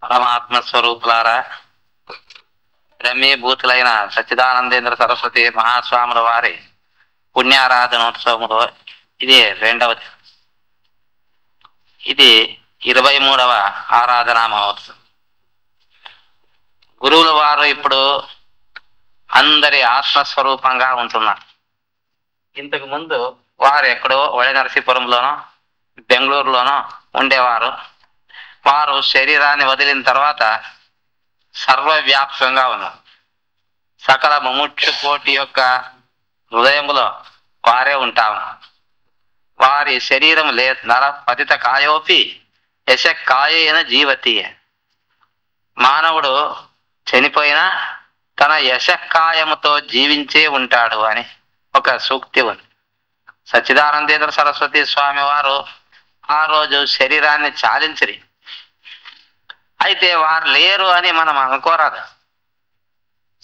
పరమాత్మ స్వరూపులారా, రమ్యభూతులైన సచ్చిదానందేంద్ర సరస్వతి మహాస్వాముల వారి పుణ్యారాధనోత్సవములో ఇది రెండవది. ఇది 23వ ఆరాధనా మహోత్సవం. గురువుల వారు ఇప్పుడు అందరి ఆత్మస్వరూపంగా ఉంటున్నారు. ఇంతకు ముందు వారు ఎక్కడో వడి నరసీపురంలోనో బెంగళూరులోనో ఉండేవారు. వారు శరీరాన్ని వదిలిన తర్వాత సర్వవ్యాప్తంగా ఉన్నారు. సకల ముముక్షు కోటి యొక్క హృదయములో వారే ఉంటాము. వారి శరీరం నర పతిత కాయోపి యశ కాయేన జీవతి. మానవుడు చనిపోయినా తన యశకాయముతో జీవించే ఉంటాడు అని ఒక సూక్తి ఉంది. సచ్చిదానందేంద్ర సరస్వతి స్వామి వారు ఆ రోజు శరీరాన్ని చాలించరి. అయితే వారు లేరు అని మనం అనుకోరాదు.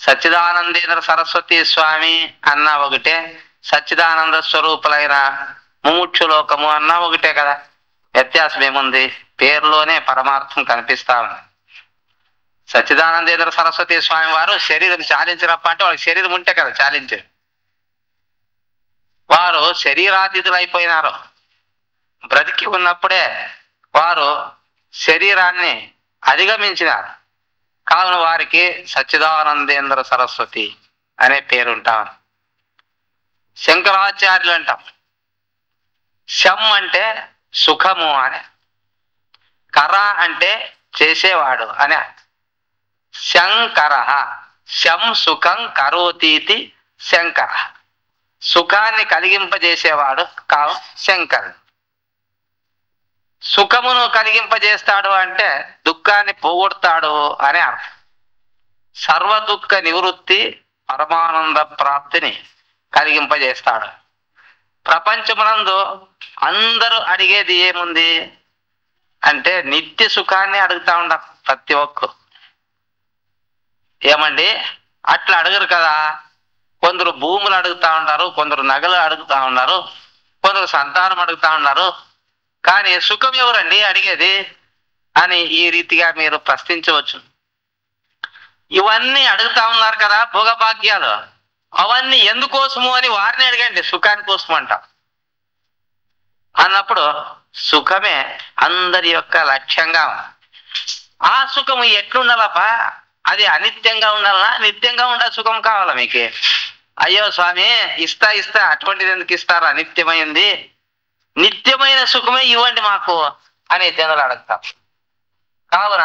సచ్చిదానందేంద్ర సరస్వతి స్వామి అన్న ఒకటే, సచ్చిదానంద స్వరూపులైన ముముక్షు లోకము అన్న ఒకటే కదా. వ్యత్యాసం ఏముంది? పేరులోనే పరమార్థం కనిపిస్తా ఉంది. సచ్చిదానందేంద్ర సరస్వతి స్వామి వారు శరీరం చాలించినప్ప అంటే వాళ్ళకి శరీరం ఉంటే కదా చాలించారు. వారు శరీరాతీతులు అయిపోయినారు. బ్రతికి ఉన్నప్పుడే వారు శరీరాన్ని అధిగమించినారు. కావున వారికి సచ్చిదానందేంద్ర సరస్వతి అనే పేరు ఉంటాం. శంకరాచార్యులు అంటాం. శం అంటే సుఖము అని, కర అంటే చేసేవాడు అని. శంకర, శం సుఖం కరోతీతి శంకర, సుఖాన్ని కలిగింపజేసేవాడు కావు శంకరుడు. సుఖమును కలిగింపజేస్తాడు అంటే దుఃఖాన్ని పోగొడతాడు అని అర్థం. సర్వ దుఃఖ నివృత్తి, పరమానంద ప్రాప్తిని కలిగింపజేస్తాడు. ప్రపంచమునందు అందరూ అడిగేది ఏముంది అంటే నిత్య సుఖాన్ని అడుగుతా ఉంటారు ప్రతి ఒక్కరు. ఏమండి అట్లా అడగరు కదా. కొందరు భూములు అడుగుతా ఉన్నారు, కొందరు నగలు అడుగుతా ఉన్నారు, కొందరు సంతానం అడుగుతా ఉన్నారు. కానీ సుఖం ఎవరండి అడిగేది అని ఈ రీతిగా మీరు ప్రశ్నించవచ్చు. ఇవన్నీ అడుగుతా ఉన్నారు కదా భోగభాగ్యాలు, అవన్నీ ఎందుకోసము అని వారిని అడగండి. సుఖాని కోసం అంట అన్నప్పుడు సుఖమే అందరి యొక్క లక్ష్యంగా. ఆ సుఖము ఎట్లుండాలప్పా? అది అనిత్యంగా ఉండాలనా, నిత్యంగా ఉండాలి సుఖం కావాలా మీకు? అయ్యో స్వామి ఇస్తా అటువంటిది ఎందుకు ఇస్తారు? అనిత్యమైంది, నిత్యమైన సుఖమే ఇవ్వండి మాకు అని జనులు అడుగుతాం. కావున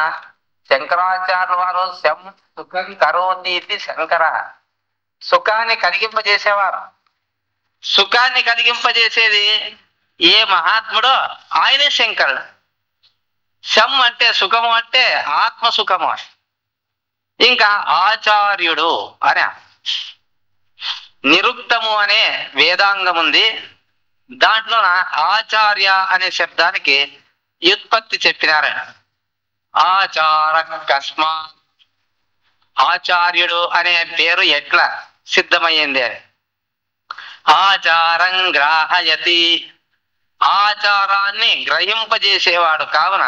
శంకరాచార్యుల వారు శం సుఖం కరోతీతి శంకర, సుఖాన్ని కలిగింపజేసేవారు. సుఖాన్ని కలిగింపజేసేది ఏ మహాత్ముడో ఆయనే శంకరుడు. శం అంటే సుఖము అంటే ఆత్మ సుఖము. ఇంకా ఆచార్యుడు అనే నిరుక్తము అనే వేదాంగం ఉంది. దాంట్లో ఆచార్య అనే శబ్దానికి వ్యుత్పత్తి చెప్పినారు. ఆచార కస్మా, ఆచార్యుడు అనే పేరు ఎట్లా సిద్ధమయ్యింది అని. ఆచారం గ్రాహయతి, ఆచారాన్ని గ్రహింపజేసేవాడు కావున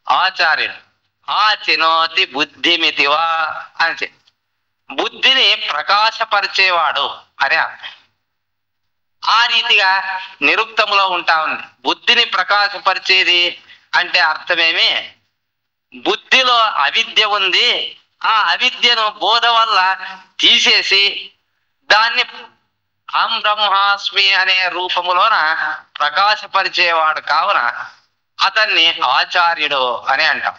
ఆచార్యుడు. ఆచినోతి బుద్ధిమితివా అని, బుద్ధిని ప్రకాశపరిచేవాడు అని అర్థం. ఆ రీతిగా నిరుక్తంలో ఉంటా ఉంది. బుద్ధిని ప్రకాశపరిచేది అంటే అర్థమేమి? బుద్ధిలో అవిద్య ఉంది, ఆ అవిద్యను బోధ వల్ల తీసేసి దాన్ని అహం బ్రహ్మాస్మి అనే రూపములోన ప్రకాశపరిచేవాడు కావున అతన్ని ఆచార్యుడు అని అంటాం.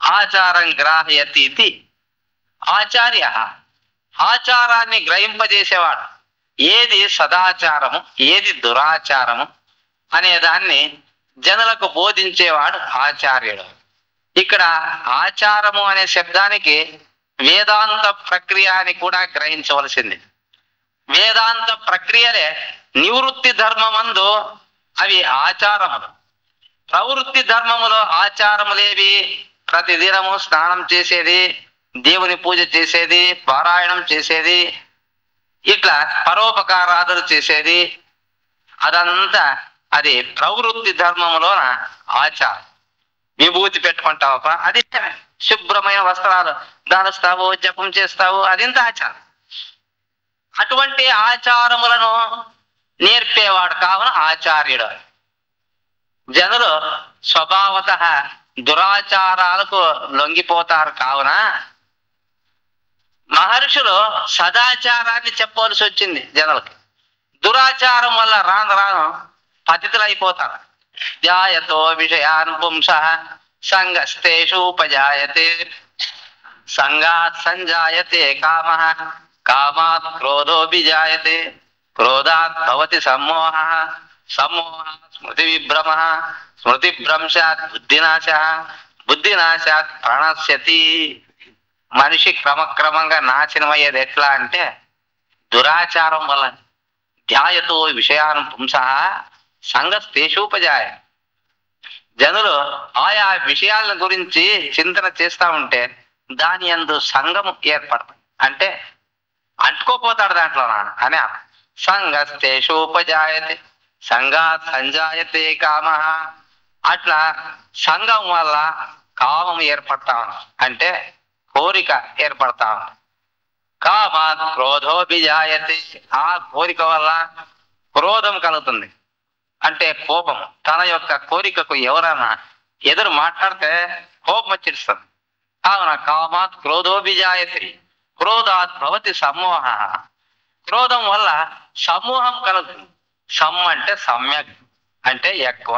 ఆచారం గ్రాహయతి ఆచార్య, ఆచారాన్ని గ్రహింపజేసేవాడు. ఏది సదాచారము ఏది దురాచారము అనే దాన్ని జనులకు బోధించేవాడు ఆచార్యుడు. ఇక్కడ ఆచారము అనే శబ్దానికి వేదాంత ప్రక్రియ అని కూడా గ్రహించవలసింది. వేదాంత ప్రక్రియలే నివృత్తి ధర్మమందు అవి ఆచారములు. ప్రవృత్తి ధర్మములో ఆచారములేవి? ప్రతిదినము స్నానం చేసేది, దేవుని పూజ చేసేది, పారాయణం చేసేది, ఇట్లా పరోపకారాదులు చేసేది, అదంతా అది ప్రవృత్తి ధర్మములోన ఆచారం. విభూతి పెట్టుకుంటావా, అది శుభ్రమైన వస్త్రాలు ధరిస్తావు, జపం చేస్తావు, అదింత ఆచారం. అటువంటి ఆచారములను నేర్పేవాడు కావున ఆచార్యుడు. జనులు స్వభావత దురాచారాలకు లొంగిపోతారు కావున మహర్షులు సదాచారాన్ని చెప్పవలసి వచ్చింది జనులకి. దురాచారం వల్ల రాను రాను పతితులు అయిపోతారు. ధ్యాయతో విషయాన్ పుంస సంగస్తేషూపజాయతే సంగాత్ సంజాయతే కామః కామాత్ క్రోధోభిజాయతే క్రోధాత్ భవతి సమ్మోహః సమ్మోహాత్ స్మృతి విభ్రమః స్మృతిభ్రంశాత్ బుద్ధినాశః బుద్ధినాశాత్ ప్రణశ్యతి. మనిషి క్రమక్రమంగా నాశనమయ్యేది ఎట్లా అంటే దురాచారం వల్ల. ధ్యాయతో విషయాన్ పుంసః సంగస్తేషూపజాయ. జనులు ఆయా విషయాల గురించి చింతన చేస్తా ఉంటే దాని యందు సంఘము ఏర్పడుతుంది. అంటే అంటుకోపోతాడు దాంట్లో అని. సంగస్తేషూపజాయతే సంగాత్ సంజాయతే కామః. అట్లా సంఘం వల్ల కామం ఏర్పడతా ఉంది, అంటే కోరిక ఏర్పడతా ఉంది. కామాత్ క్రోధోభిజాయతే. ఆ కోరిక వల్ల క్రోధం కలుగుతుంది, అంటే కోపం. తన యొక్క కోరికకు ఎవరైనా ఎదురు మాట్లాడితే కోపం వచ్చేస్తుంది. కావున కామాత్ క్రోధోభిజాయతే క్రోధాత్ భవతి సమ్మోహ. క్రోధం వల్ల సమూహం కలుగుతుంది. సమ్ అంటే సమ్యక్, అంటే ఎక్కువ.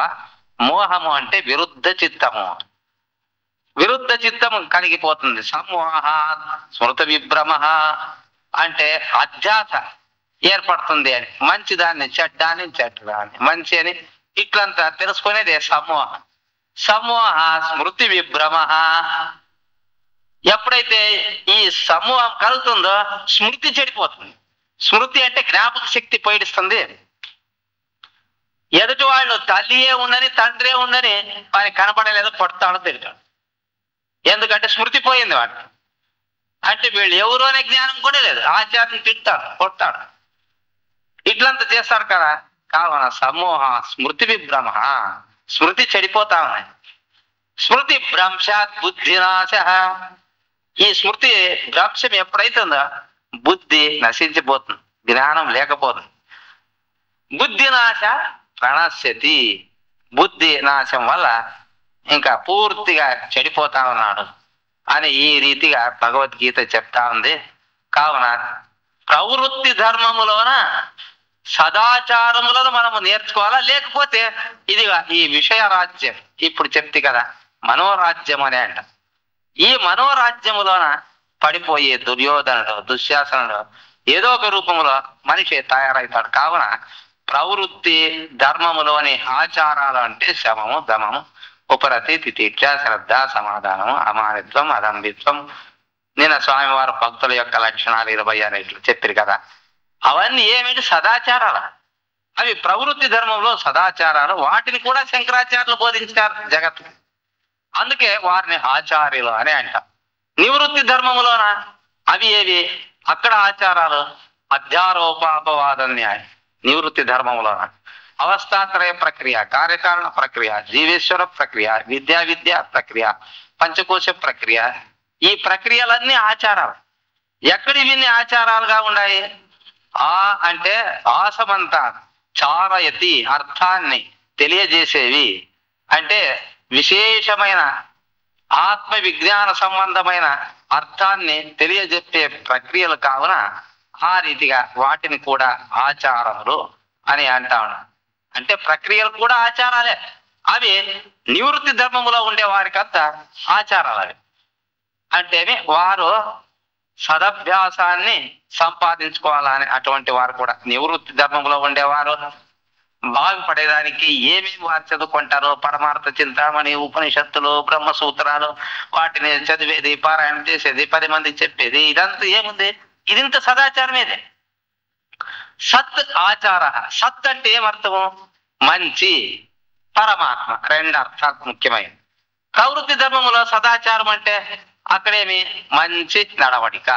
మోహము అంటే విరుద్ధ చిత్తము. విరుద్ధ చిత్తము కలిగిపోతుంది. సమూహ స్మృతి విభ్రమ అంటే అధ్యాస ఏర్పడుతుంది అని. మంచిదాన్ని చెడ్డాన్ని, చెడ్డదాన్ని మంచి అని ఇట్లంతా తెలుసుకునేదే సమూహం. సమూహ స్మృతి విభ్రమ. ఎప్పుడైతే ఈ సమూహం కలుగుతుందో స్మృతి చెడిపోతుంది. స్మృతి అంటే జ్ఞాపక శక్తి పైడిస్తుంది. ఎదుటి వాళ్ళు తల్లియే ఉందని తండ్రే ఉందని వారికి కనపడలేదు, పడతాడో తింటాడు. ఎందుకంటే స్మృతి పోయింది వాడు. అంటే వీళ్ళు ఎవరు అనే జ్ఞానం కూడా లేదు. ఆచార్యం తిడతాడు, కొడతాడు, ఇట్లంతా చేస్తారు కదా. కావున సమూహ స్మృతి విభ్రమ. స్మృతి చెడిపోతా ఉన్నాయి. స్మృతి భ్రంశాత్ బుద్ధినాశ. ఈ స్మృతి భ్రంశం ఎప్పుడైతుందో బుద్ధి నశించిపోతుంది, జ్ఞానం లేకపోతుంది. బుద్ధినాశ ప్రణశ్యతి. బుద్ధి నాశం వల్ల ఇంకా పూర్తిగా చెడిపోతా ఉన్నాడు అని ఈ రీతిగా భగవద్గీత చెప్తా ఉంది. కావున ప్రవృత్తి ధర్మములోన సదాచారములను మనము నేర్చుకోవాలా. లేకపోతే ఇదిగా ఈ విషయ రాజ్యం ఇప్పుడు చెప్తే కదా మనోరాజ్యం అని అంట. ఈ మనోరాజ్యములోన పడిపోయే దుర్యోధనుడు, దుశ్శాసనుడు ఏదో ఒక రూపంలో మనిషి తయారవుతాడు. కావున ప్రవృత్తి ధర్మములోని ఆచారాలు అంటే శమము, దమము, ఉపరతి, తితిక్ష, శ్రద్ధ, సమాధానము, అమానిత్వం, అదంబిత్వం. నిన్న స్వామివారు భక్తుల యొక్క లక్షణాలు 26 చెప్పారు కదా. అవన్నీ ఏమిటి? సదాచారాలు. అవి ప్రవృత్తి ధర్మంలో సదాచారాలు. వాటిని కూడా శంకరాచార్యులు బోధించారు జగత్తు. అందుకే వారిని ఆచార్యులు అని అంట. నివృత్తి ధర్మములోన అవి ఏవి? అక్కడ ఆచారాలు అధ్యారోపాపవాద న్యాయం. నివృత్తి ధర్మములోన అవస్థాత్రయ ప్రక్రియ, కార్యకారణ ప్రక్రియ, జీవేశ్వర ప్రక్రియ, విద్యా ప్రక్రియ, పంచకోశ ప్రక్రియ. ఈ ప్రక్రియలన్నీ ఆచారాలు. ఎక్కడి విన్ని ఆచారాలుగా ఉన్నాయి? ఆ అంటే ఆసమంతా చారయతి, అర్థాన్ని తెలియజేసేవి. అంటే విశేషమైన ఆత్మ విజ్ఞాన సంబంధమైన అర్థాన్ని తెలియజెప్పే ప్రక్రియలు కావున ఆ రీతిగా వాటిని కూడా ఆచారములు అని అంటా ఉన్నాం. అంటే ప్రక్రియలు కూడా ఆచారాలే. అవి నివృత్తి ధర్మములో ఉండే వారికంతా ఆచారాలు. అవి అంటే వారు సదభ్యాసాన్ని సంపాదించుకోవాలని అటువంటి వారు కూడా నివృత్తి ధర్మంలో ఉండేవారు బాగుపడేదానికి ఏమేమి వారు చదువుకుంటారో పరమార్థ చింతామణి, ఉపనిషత్తులు, బ్రహ్మసూత్రాలు, వాటిని చదివేది, పారాయణం చేసేది, 10 మందికి చెప్పేది, ఇదంతా ఏముంది? ఇదింత సదాచారమేదే. సత్ ఆచార. సత్ అంటే ఏమర్థము? మంచి, పరమాత్మ. 2 అర్థాలు ముఖ్యమైనవి. ప్రవృత్తి ధర్మములో సదాచారం అంటే అక్కడేమి? మంచి నడవడిక.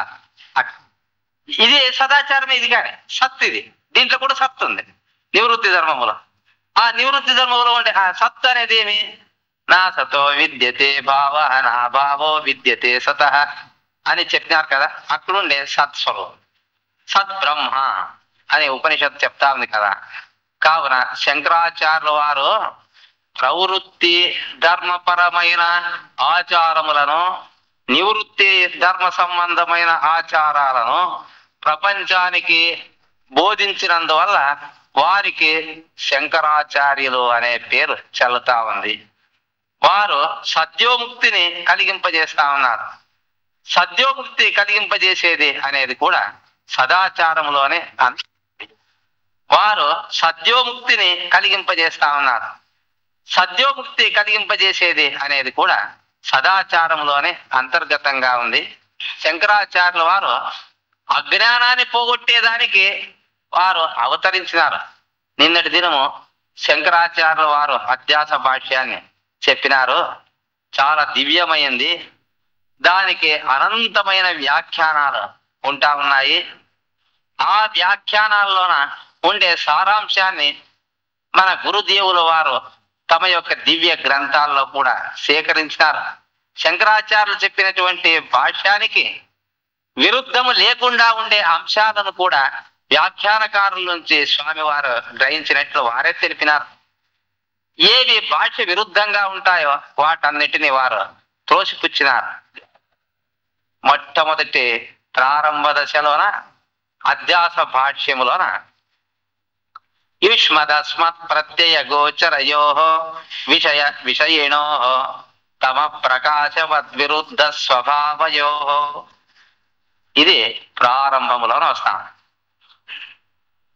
ఇది సదాచారమే. ఇది కానీ సత్. ఇది దీంట్లో కూడా సత్ ఉంది నివృత్తి ధర్మములో. ఆ నివృత్తి ధర్మంలో ఉండే ఆ సత్ అనేది ఏమి? నా సతో విద్యతే భావ నా భావో విద్యతే సత అని చెప్పినారు కదా. అక్కడుండే సత్స్వరూపం సద్బ్రహ్మ అని ఉపనిషత్తు చెప్తా ఉంది కదా. కావున శంకరాచార్యుల వారు ప్రవృత్తి ధర్మపరమైన ఆచారములను, నివృత్తి ధర్మ సంబంధమైన ఆచారాలను ప్రపంచానికి బోధించినందువల్ల వారికి శంకరాచార్యులు అనే పేరు చెల్లుతా ఉంది. వారు సద్యోముక్తిని కలిగింపజేస్తా ఉన్నారు. సద్యోముక్తి కలిగింపజేసేది అనేది కూడా సదాచారములోనే వారు సద్యోముక్తిని కలిగింపజేస్తా ఉన్నారు. సద్యోముక్తి కలిగింపజేసేది అనేది కూడా సదాచారంలోనే అంతర్గతంగా ఉంది. శంకరాచార్యుల వారు అజ్ఞానాన్ని పోగొట్టేదానికి వారు అవతరించినారు. నిన్నటి దినము శంకరాచార్యుల వారు అధ్యాస భాష్యాన్ని చెప్పినారు. చాలా దివ్యమైంది. దానికి అనంతమైన వ్యాఖ్యానాలు ఉంటా ఉన్నాయి. ఆ వ్యాఖ్యానాల్లోన ఉండే సారాంశాన్ని మన గురుదేవుల వారు తమ యొక్క దివ్య గ్రంథాల్లో కూడా సేకరించినారు. శంకరాచార్యులు చెప్పినటువంటి భాష్యానికి విరుద్ధము లేకుండా ఉండే అంశాలను కూడా వ్యాఖ్యానకారుల నుంచి స్వామివారు గ్రహించినట్లు వారే తెలిపినారు. ఏవి భాష్య విరుద్ధంగా ఉంటాయో వాటన్నిటిని వారు త్రోసిపుచ్చినారు. మొట్టమొదటి ప్రారంభ దశలోన అధ్యాస భాష్యములోన యుష్మదస్మత్ ప్రత్యయ గోచరయో విషయిణో తమ ప్రకాశవద్విరుద్ధ స్వభావయో, ఇది ప్రారంభములోన వస్తాం.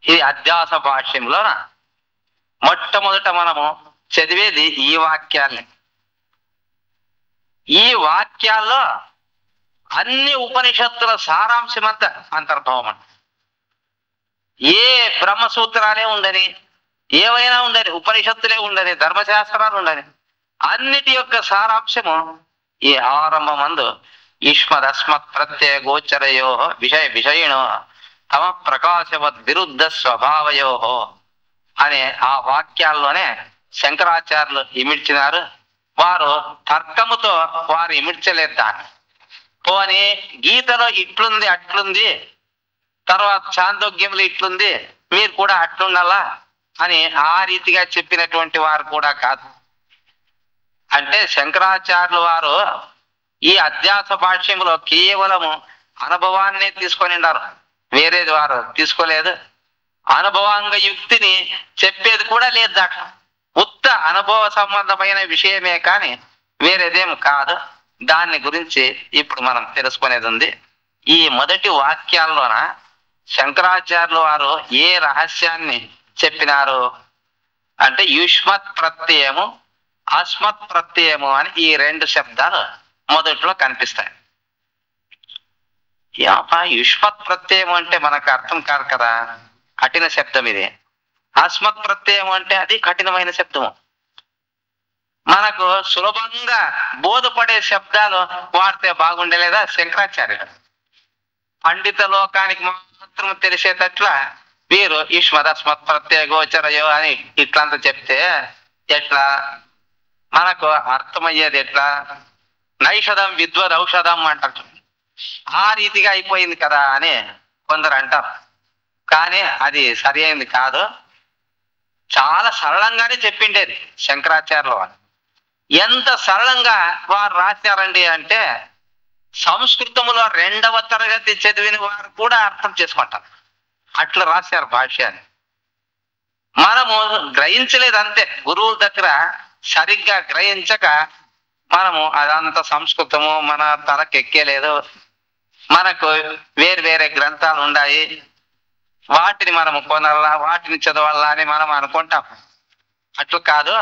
ఇది అధ్యాస భాష్యంలోన మొట్టమొదట మనము చదివేది ఈ వాక్యాల్ని. ఈ వాక్యాల్లో అన్ని ఉపనిషత్తుల సారాంశమంతా అంతర్భావం. ఏ బ్రహ్మసూత్రాలే ఉండని, ఏవైనా ఉండని, ఉపనిషత్తులే ఉండని, ధర్మశాస్త్రాలు ఉండని, అన్నిటి యొక్క సారాంశము ఈ ఆరంభమందు యుష్మదస్మత్ ప్రత్యయ గోచరయో విషయిణో తమ ప్రకాశవద్ విరుద్ధ స్వభావయో అనే ఆ వాక్యాల్లోనే శంకరాచార్యులు ఇమిడ్చినారు. వారు తర్కముతో వారు ఇమిడ్చలేదు దాన్ని. పోనీ గీతలో ఇట్లుంది అట్లుంది, తర్వాత చాందోగ్యంలో ఇట్లుంది, మీరు కూడా అట్లుండాలా అని ఆ రీతిగా చెప్పినటువంటి వారు కూడా కాదు. అంటే శంకరాచార్యులు వారు ఈ అధ్యాస భాష్యంలో కేవలము అనుభవాన్నే తీసుకొని ఉన్నారు, వేరేది వారు తీసుకోలేదు. అనుభవాంగ యుక్తిని చెప్పేది కూడా లేదు దాంట్లో. ఉత్త అనుభవ సంబంధమైన విషయమే కానీ వేరేదేం కాదు. దాన్ని గురించి ఇప్పుడు మనం తెలుసుకునేది ఉంది. ఈ మొదటి వాక్యాల్లోన శంకరాచార్యులు వారు ఏ రహస్యాన్ని చెప్పినారు అంటే యుష్మత్ ప్రత్యయము, అస్మత్ ప్రత్యయము అని ఈ రెండు శబ్దాలు మొదట్లో కనిపిస్తాయి. యుష్మత్ ప్రత్యయం అంటే మనకు అర్థం కాదు కదా, కఠిన శబ్దం ఇది. అస్మత్ ప్రత్యయం అంటే అది కఠినమైన శబ్దము. మనకు సులభంగా బోధపడే శబ్దాలు వాడితే బాగుండేలేదా శంకరాచార్యులు. పండిత లోకానికి మాత్రం తెలిసేటట్ల వీరు యుష్మదస్మత్ ప్రత్యయ గోచరయో అని ఇట్లంతా చెప్తే ఎట్లా మనకు అర్థమయ్యేది? ఎట్లా? నైషధం విద్వద్ ఔషధం అంటారు. ఆ రీతిగా అయిపోయింది కదా అని కొందరు అంటారు. కానీ అది సరి అయింది కాదు. చాలా సరళంగానే చెప్పిండేది శంకరాచార్యుల వారు. ఎంత సరళంగా వారు రాశారండి అంటే సంస్కృతంలో 2వ తరగతి చదివిన వారు కూడా అర్థం చేసుకుంటారు. అట్లా రాశారు భాష్యాన్ని. మనము గ్రహించలేదు అంతే. గురువుల దగ్గర సరిగ్గా గ్రహించక మనము అదంతా సంస్కృతము మన తలకెక్కలేదు. మనకు వేరు వేరే గ్రంథాలు ఉన్నాయి, వాటిని మనము కొనాలా, వాటిని చదవాలా అని మనం అనుకుంటాం. అట్లు కాదు.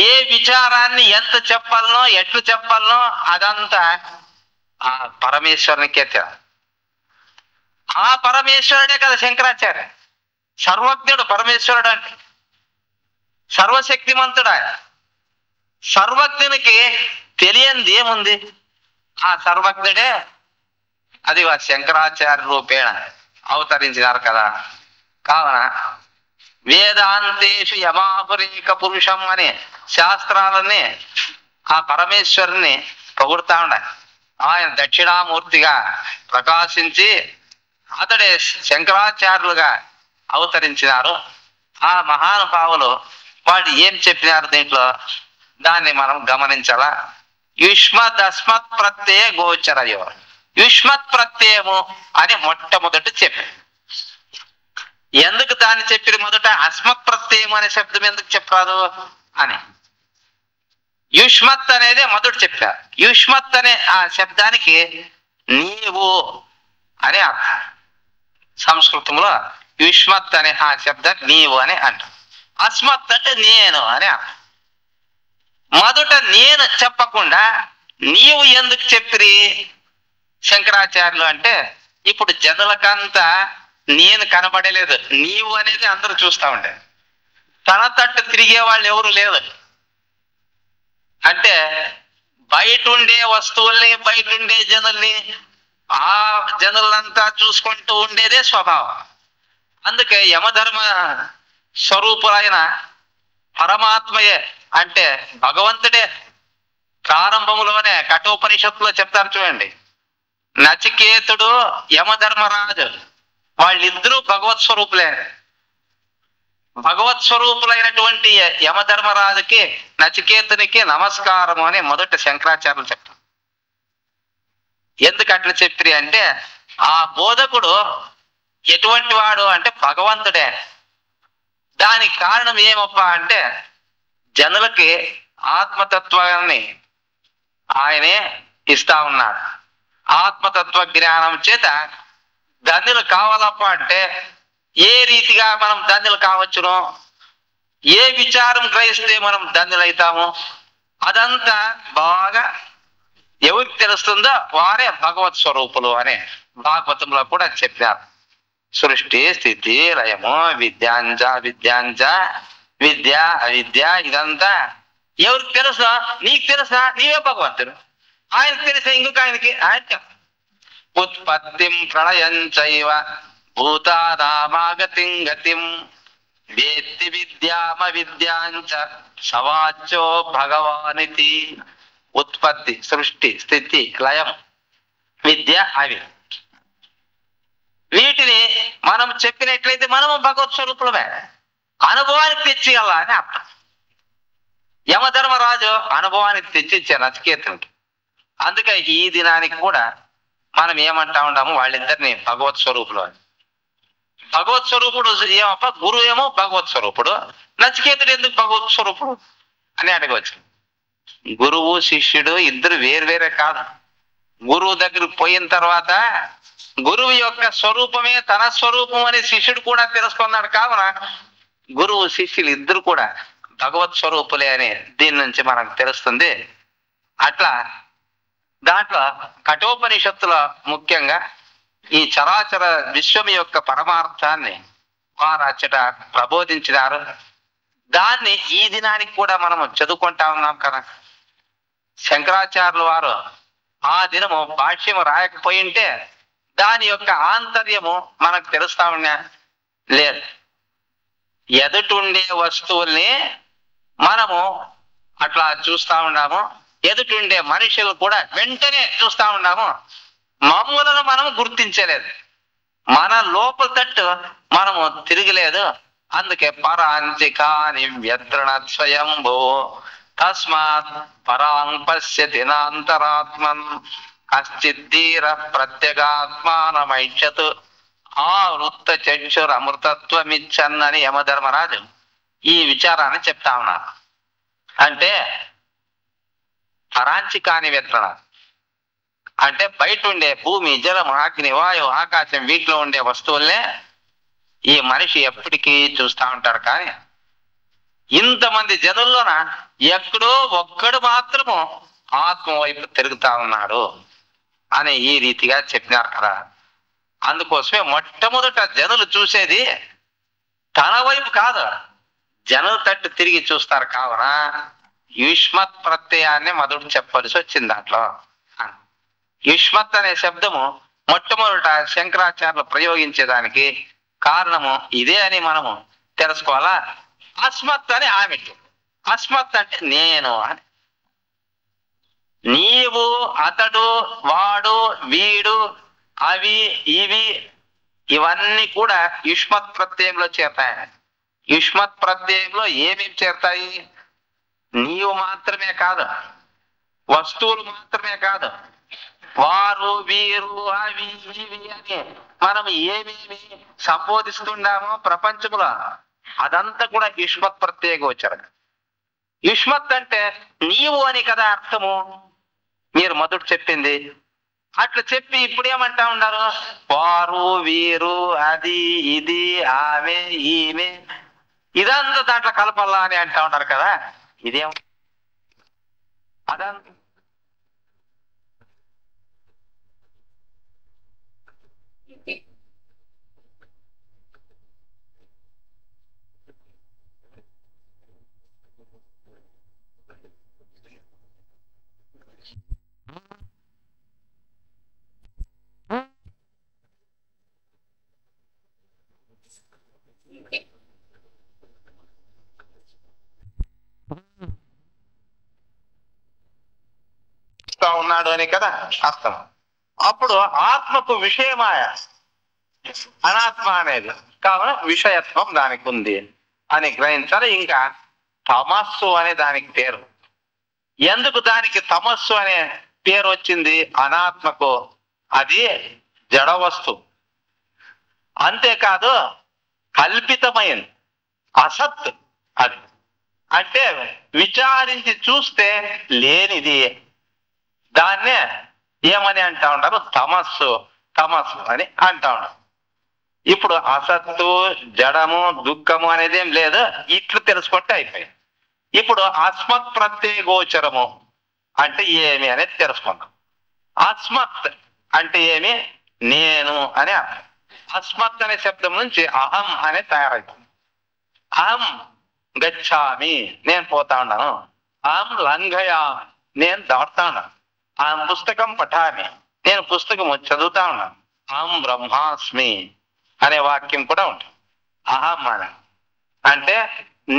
ఏ విచారాన్ని ఎంత చెప్పాలనో ఎట్లు చెప్పాలనో అదంతా ఆ పరమేశ్వరునికే తెలియదు. ఆ పరమేశ్వరుడే కదా శంకరాచార్య. సర్వజ్ఞుడు పరమేశ్వరుడు అంటే, సర్వశక్తిమంతుడా. సర్వజ్ఞునికి తెలియంది ఏముంది? ఆ సర్వజ్ఞుడే అది శంకరాచార్య రూపేణ అవతరించినారు కదా. కావున వేదాంతేషు యమాపురేక పురుషం అనే శాస్త్రాలని ఆ పరమేశ్వరుని పొగుడుతా ఉండాలి. ఆయన దక్షిణామూర్తిగా ప్రకాశించి అతడే శంకరాచార్యులుగా అవతరించినారు. ఆ మహానుభావులు వాళ్ళు ఏం చెప్పినారు దీంట్లో దాన్ని మనం గమనించాలా. యుష్మదస్మత్ ప్రత్యయ గోచరయో, యుష్మత్ ప్రత్యయము అని మొట్టమొదటి చెప్పి, ఎందుకు దాన్ని చెప్పి మొదట అస్మత్ ప్రత్యయం అనే శబ్దం ఎందుకు చెప్పరాదు అని. యుష్మత్ అనేది మొదటి చెప్పారు. యుష్మత్ అనే ఆ శబ్దానికి నీవు అనే అర్థం. సంస్కృతంలో యుష్మత్ అనే ఆ శబ్దం నీవు అని అంటారు. అస్మత్ అంటే నేను అని అర్థం. మొదట నేను చెప్పకుండా నీవు ఎందుకు చెప్పిరి శంకరాచార్యులు అంటే, ఇప్పుడు జనులకంతా నేను కనబడలేదు, నీవు అనేది అందరూ చూస్తా ఉండే, తన తట్టు తిరిగే వాళ్ళు ఎవరు లేదు. అంటే బయట ఉండే వస్తువుల్ని, బయట ఉండే జనుల్ని, ఆ జనులంతా చూసుకుంటూ ఉండేదే స్వభావం. అందుకే యమధర్మ స్వరూపులైన పరమాత్మయే అంటే భగవంతుడే ప్రారంభంలోనే కఠోపనిషత్తులో చెప్తారు చూడండి. నచికేతుడు యమధర్మరాజు వాళ్ళిద్దరూ భగవత్ స్వరూపులే. భగవత్ స్వరూపులైనటువంటి యమధర్మరాజుకి నచికేతునికి నమస్కారం అని మొదట శంకరాచార్యులు చెప్తారు. ఎందుకు అట్లా చెప్పిరి అంటే, ఆ బోధకుడు ఎటువంటి వాడు అంటే భగవంతుడే. దానికి కారణం ఏమప్పా అంటే, జనులకి ఆత్మతత్వాన్ని ఆయనే ఇస్తా ఉన్నాడు. ఆత్మతత్వ జ్ఞానం చేత ధన్యులు కావాలప్ప అంటే ఏ రీతిగా మనం ధన్యులు కావచ్చునో, ఏ విచారం గ్రహిస్తే మనం ధన్యులైతాము, అదంతా బాగా ఎవరికి తెలుస్తుందో వారే భగవత్ స్వరూపులు అనే భాగవతంలో కూడా చెప్పారు. సృష్టి స్థితి లయము విద్యాంజ విద్యాంజ విద్య అవిద్య ఇదంతా ఎవరికి తెలుసా? నీకు తెలుసా? నీవే భగవంతుడు. ఆయనకు తెలిసే ఇంకొక ఆయనకి ఆయన ఉత్పత్తిం ప్రళయం చైవ భూతానామాగతిం గతిం వేత్తి విద్యామ విద్యాంచ సవాచ్యో భగవానితి. ఉత్పత్తి, సృష్టి, స్థితి, లయం, విద్య అవి, వీటిని మనం చెప్పినట్లయితే మనము భగవత్ స్వరూపులమే, అనుభవానికి తెచ్చేయాలా అని అర్థం. యమధర్మరాజు అనుభవానికి తెచ్చిచ్చారు నచికేతునికి. అందుకే ఈ దినానికి కూడా మనం ఏమంటా ఉన్నాము, వాళ్ళిద్దరిని భగవత్ స్వరూపులు అని. భగవత్ స్వరూపుడు ఏమప్ప, గురువు ఏమో భగవత్ స్వరూపుడు, నచికేతుడు ఎందుకు భగవత్ స్వరూపుడు అని అడగవచ్చు. గురువు శిష్యుడు ఇద్దరు వేరువేరే కాదు. గురువు దగ్గరికి పోయిన తర్వాత గురువు యొక్క స్వరూపమే తన స్వరూపం అని శిష్యుడు కూడా తెలుసుకున్నాడు. కావున గురువు శిష్యులు ఇద్దరు కూడా భగవత్ స్వరూపులే అని దీని నుంచి మనకు తెలుస్తుంది. అట్లా దాంట్లో కఠోపనిషత్తులో ముఖ్యంగా ఈ చరాచర విశ్వం యొక్క పరమార్థాన్ని వారు అచ్చట ప్రబోధించినారు. దాన్ని ఈ దినానికి కూడా మనము చదువుకుంటా ఉన్నాం కదా. శంకరాచార్యుల వారు ఆ దినము భాష్యము రాయకపోయింటే దాని యొక్క ఆంతర్యము మనకు తెలుస్తా ఉన్నా లేదు. ఎదుటుండే వస్తువుల్ని మనము అట్లా చూస్తా ఉన్నాము, ఎదుటుండే మనుషులు కూడా వెంటనే చూస్తా ఉన్నాము, మామూలుగా మనము గుర్తించలేదు, మన లోపల తట్టు మనము తిరగలేదు. అందుకే పరాంచికాని వ్యత్రణ స్వయంభో తస్మాత్ పరాం పశ్యతి నాంతరాత్మన్ కశ్చిద్దీర ప్రత్యేగాత్మానమైషతు ఆ వృత్త చక్షురమృతత్వమిచ్చన్నని యమధర్మరాజు ఈ విచారాన్ని చెప్తా ఉన్నారు. అంటే పరాంచికాని వ్యత్రణ అంటే బయట ఉండే భూమి, జలం, అగ్ని, వాయువు, ఆకాశం వీటిలో ఉండే వస్తువుల్నే ఈ మనిషి ఎప్పటికీ చూస్తా ఉంటారు. కానీ ఇంతమంది జనుల్లోన ఎక్కడో ఒక్కడు మాత్రము ఆత్మ వైపు తిరుగుతా ఉన్నాడు అని ఈ రీతిగా చెప్పినారు కదా. అందుకోసమే మొట్టమొదట జనులు చూసేది తన వైపు కాదు, జనుల తట్టు తిరిగి చూస్తారు. కావున యుష్మత్ ప్రత్యయాన్ని మొదటి చెప్పవలసి వచ్చింది. దాంట్లో యుష్మత్ అనే శబ్దము మొట్టమొదట శంకరాచార్యులు ప్రయోగించేదానికి కారణము ఇదే అని మనము తెలుసుకోవాలా. అస్మత్ అని ఆమె. అస్మత్ అంటే నేను అని. నీవు, అతడు, వాడు, వీడు, అవి, ఇవి ఇవన్నీ కూడా యుష్మత్ ప్రత్యయంలో చేరతాయి. యుష్మత్ ప్రత్యయంలో ఏమేమి చేరతాయి? నీవు మాత్రమే కాదు, వస్తువులు మాత్రమే కాదు, వారు, వీరు, అవి, ఇవి అని మనం ఏమేమి సంబోధిస్తున్నామో ప్రపంచంలో అదంతా కూడా యుష్మత్ ప్రత్యయ గోచరం. యుష్మత్ అంటే నీవు అని కదా అర్థము. మీరు మొదట చెప్పింది అట్లా చెప్పి ఇప్పుడు ఏమంటా ఉన్నారు? వారు, వీరు, అది, ఇది, ఆమె, ఈమె ఇదంతా దాంట్లో కలపల్లా అని అంటా ఉన్నారు కదా. ఇదేం అదంతా ఉన్నాడు అని కదా అర్థం. అప్పుడు ఆత్మకు విషయమాయ అనాత్మ అనేది కావున విషయత్వం దానికి ఉంది అని గ్రహించాలి. ఇంకా తమస్సు అనే దానికి పేరు. ఎందుకు దానికి తమస్సు అనే పేరు వచ్చింది? అనాత్మకు అది జడ వస్తువు, అంతేకాదు కల్పితమైంది, అసత్. అది అంటే విచారించి చూస్తే లేనిది. దాన్నే ఏమని అంటా ఉంటారు? తమస్సు. తమస్సు అని అంటా ఉంటారు. ఇప్పుడు అసత్తు, జడము, దుఃఖము అనేది ఏం లేదు, ఇట్లు తెలుసుకుంటే అయిపోయింది. ఇప్పుడు అస్మత్ ప్రత్యయ గోచరము అంటే ఏమి అనేది తెలుసుకుందాం. అస్మత్ అంటే ఏమి? నేను అని అర్థం. అస్మత్ అనే శబ్దం నుంచి అహం అనే తయారైతుంది. అహం గచ్చామి, నేను పోతా ఉన్నాను. అహం లంఘయామి, నేను దాటుతా ఉన్నాను. అహం పుస్తకం పఠామి, నేను పుస్తకం చదువుతా ఉన్నాను. అహం బ్రహ్మాస్మి అనే వాక్యం కూడా ఉంటుంది. అహం అంటే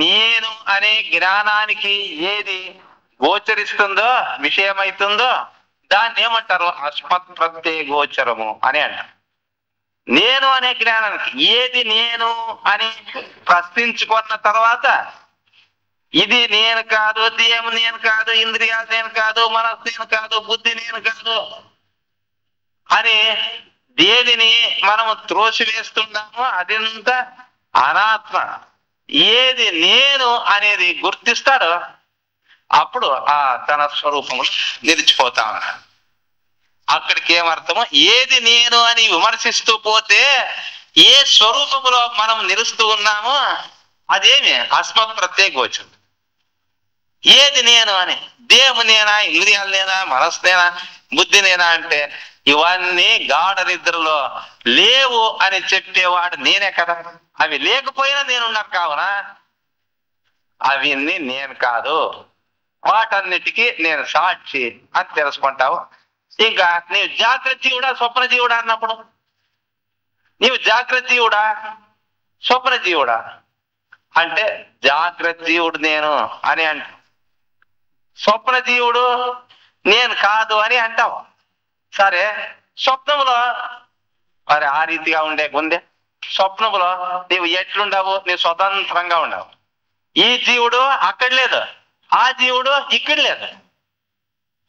నేను అనే జ్ఞానానికి ఏది గోచరిస్తుందో, విషయమైతుందో దాన్ని ఏమంటారు? అస్మత్ ప్రత్యయ గోచరము అని అంటారు. నేను అనే జ్ఞానానికి ఏది నేను అని ప్రశ్నించుకున్న తర్వాత ఇది నేను కాదు, దేహం నేను కాదు, ఇంద్రియాలు నేను కాదు, మనస్సు నేను కాదు, బుద్ధి నేను కాదు అని దేనిని మనము త్రోసివేస్తున్నామో అదంతా అనాత్మ. ఏది నేను అనేది గుర్తిస్తాడో అప్పుడు ఆ తన స్వరూపములు నిలిచిపోతా ఉన్నాడు. అక్కడికి ఏమర్థమో, ఏది నేను అని విమర్శిస్తూ పోతే ఏ స్వరూపములో మనం నిలుస్తూ ఉన్నామో అదేమి అస్మత్ ప్రత్యయ గోచరం. ఏది నేను అని, దేహము నేనా, ఇంద్రియాలు నేనా, మనస్సు నేనా, బుద్ధి నేనా అంటే ఇవన్నీ గాఢ నిద్రలో లేవు అని చెప్పేవాడు నేనే కదా. అవి లేకపోయినా నేనున్నాను కావున అవన్నీ నేను కాదు, వాటన్నిటికీ నేను సాక్షి అని తెలుసుకుంటావు. ఇంకా నీవు జాగ్రత్త జీవుడా, స్వప్న జీవుడా అన్నప్పుడు నీవు జాగ్రత్త జీవుడా, స్వప్న జీవుడా అంటే జాగ్రత్త జీవుడు నేను అని అంట, స్వప్న జీవుడు నేను కాదు అని అంటావు. సరే, స్వప్నములో మరి ఆ రీతిగా ఉండే ఉందే. స్వప్నములో నీవు ఎట్లుండవు? నీవు స్వతంత్రంగా ఉండవు. ఈ జీవుడు అక్కడ లేదు, ఆ జీవుడు ఇక్కడ లేదు.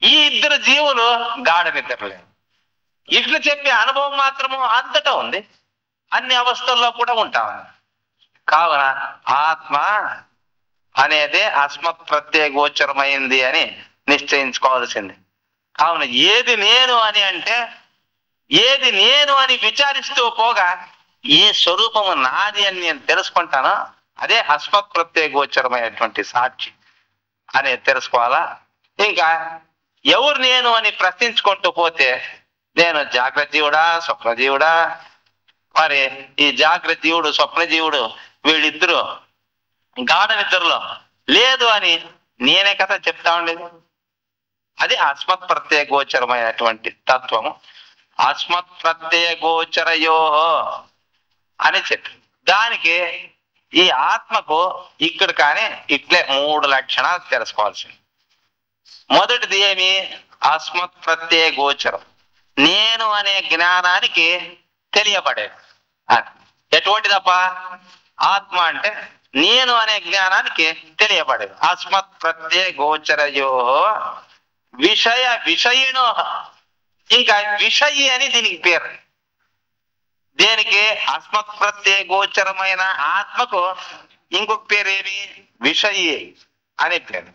ఈ ఇద్దరు జీవులు గాఢ నిద్రలేదు. ఇట్లు చెప్పే అనుభవం మాత్రము అంతటా ఉంది, అన్ని అవస్థల్లో కూడా ఉంటావు. కావున ఆత్మ అనేది అస్మత్ ప్రత్యయ గోచరమైంది అని నిశ్చయించుకోవాల్సింది. కావున ఏది నేను అని అంటే, ఏది నేను అని విచారిస్తూ పోగా ఏ స్వరూపము నాది అని నేను తెలుసుకుంటానో అదే అస్మత్ ప్రత్యయ గోచరమైనటువంటి సాక్షి అనేది తెలుసుకోవాలా. ఇంకా ఎవరు నేను అని ప్రశ్నించుకుంటూ పోతే నేను జాగ్రత్త జీవుడా, స్వప్న జీవుడా, మరి ఈ జాగ్రత్త జీవుడు, స్వప్న జీవుడు వీళ్ళిద్దరూ గాఢ నిద్రలో లేదు అని నేనే కదా చెప్తా ఉండేది. అది అస్మత్ ప్రత్యయ గోచరమైనటువంటి తత్వము. అస్మత్ ప్రత్యయ గోచరయో అని చెప్పి దానికి ఈ ఆత్మకు ఇక్కడ కానీ ఇట్లే 3 లక్షణాలు తెలుసుకోవాల్సింది. మొదటిది ఏమి? అస్మత్ ప్రత్యయ గోచరం, నేను అనే జ్ఞానానికి తెలియబడేది. ఎటువంటిదప్ప? ఆత్మ అంటే నేను అనే జ్ఞానానికి తెలియబడేది. అస్మత్ ప్రత్యయ గోచరయో విషయిణో, ఇంకా విషయి అని దీనికి పేరు. దేనికి? అస్మత్ ప్రత్యయ గోచరమైన ఆత్మకు ఇంకొక పేరు ఏమి? విషయి అనే పేరు.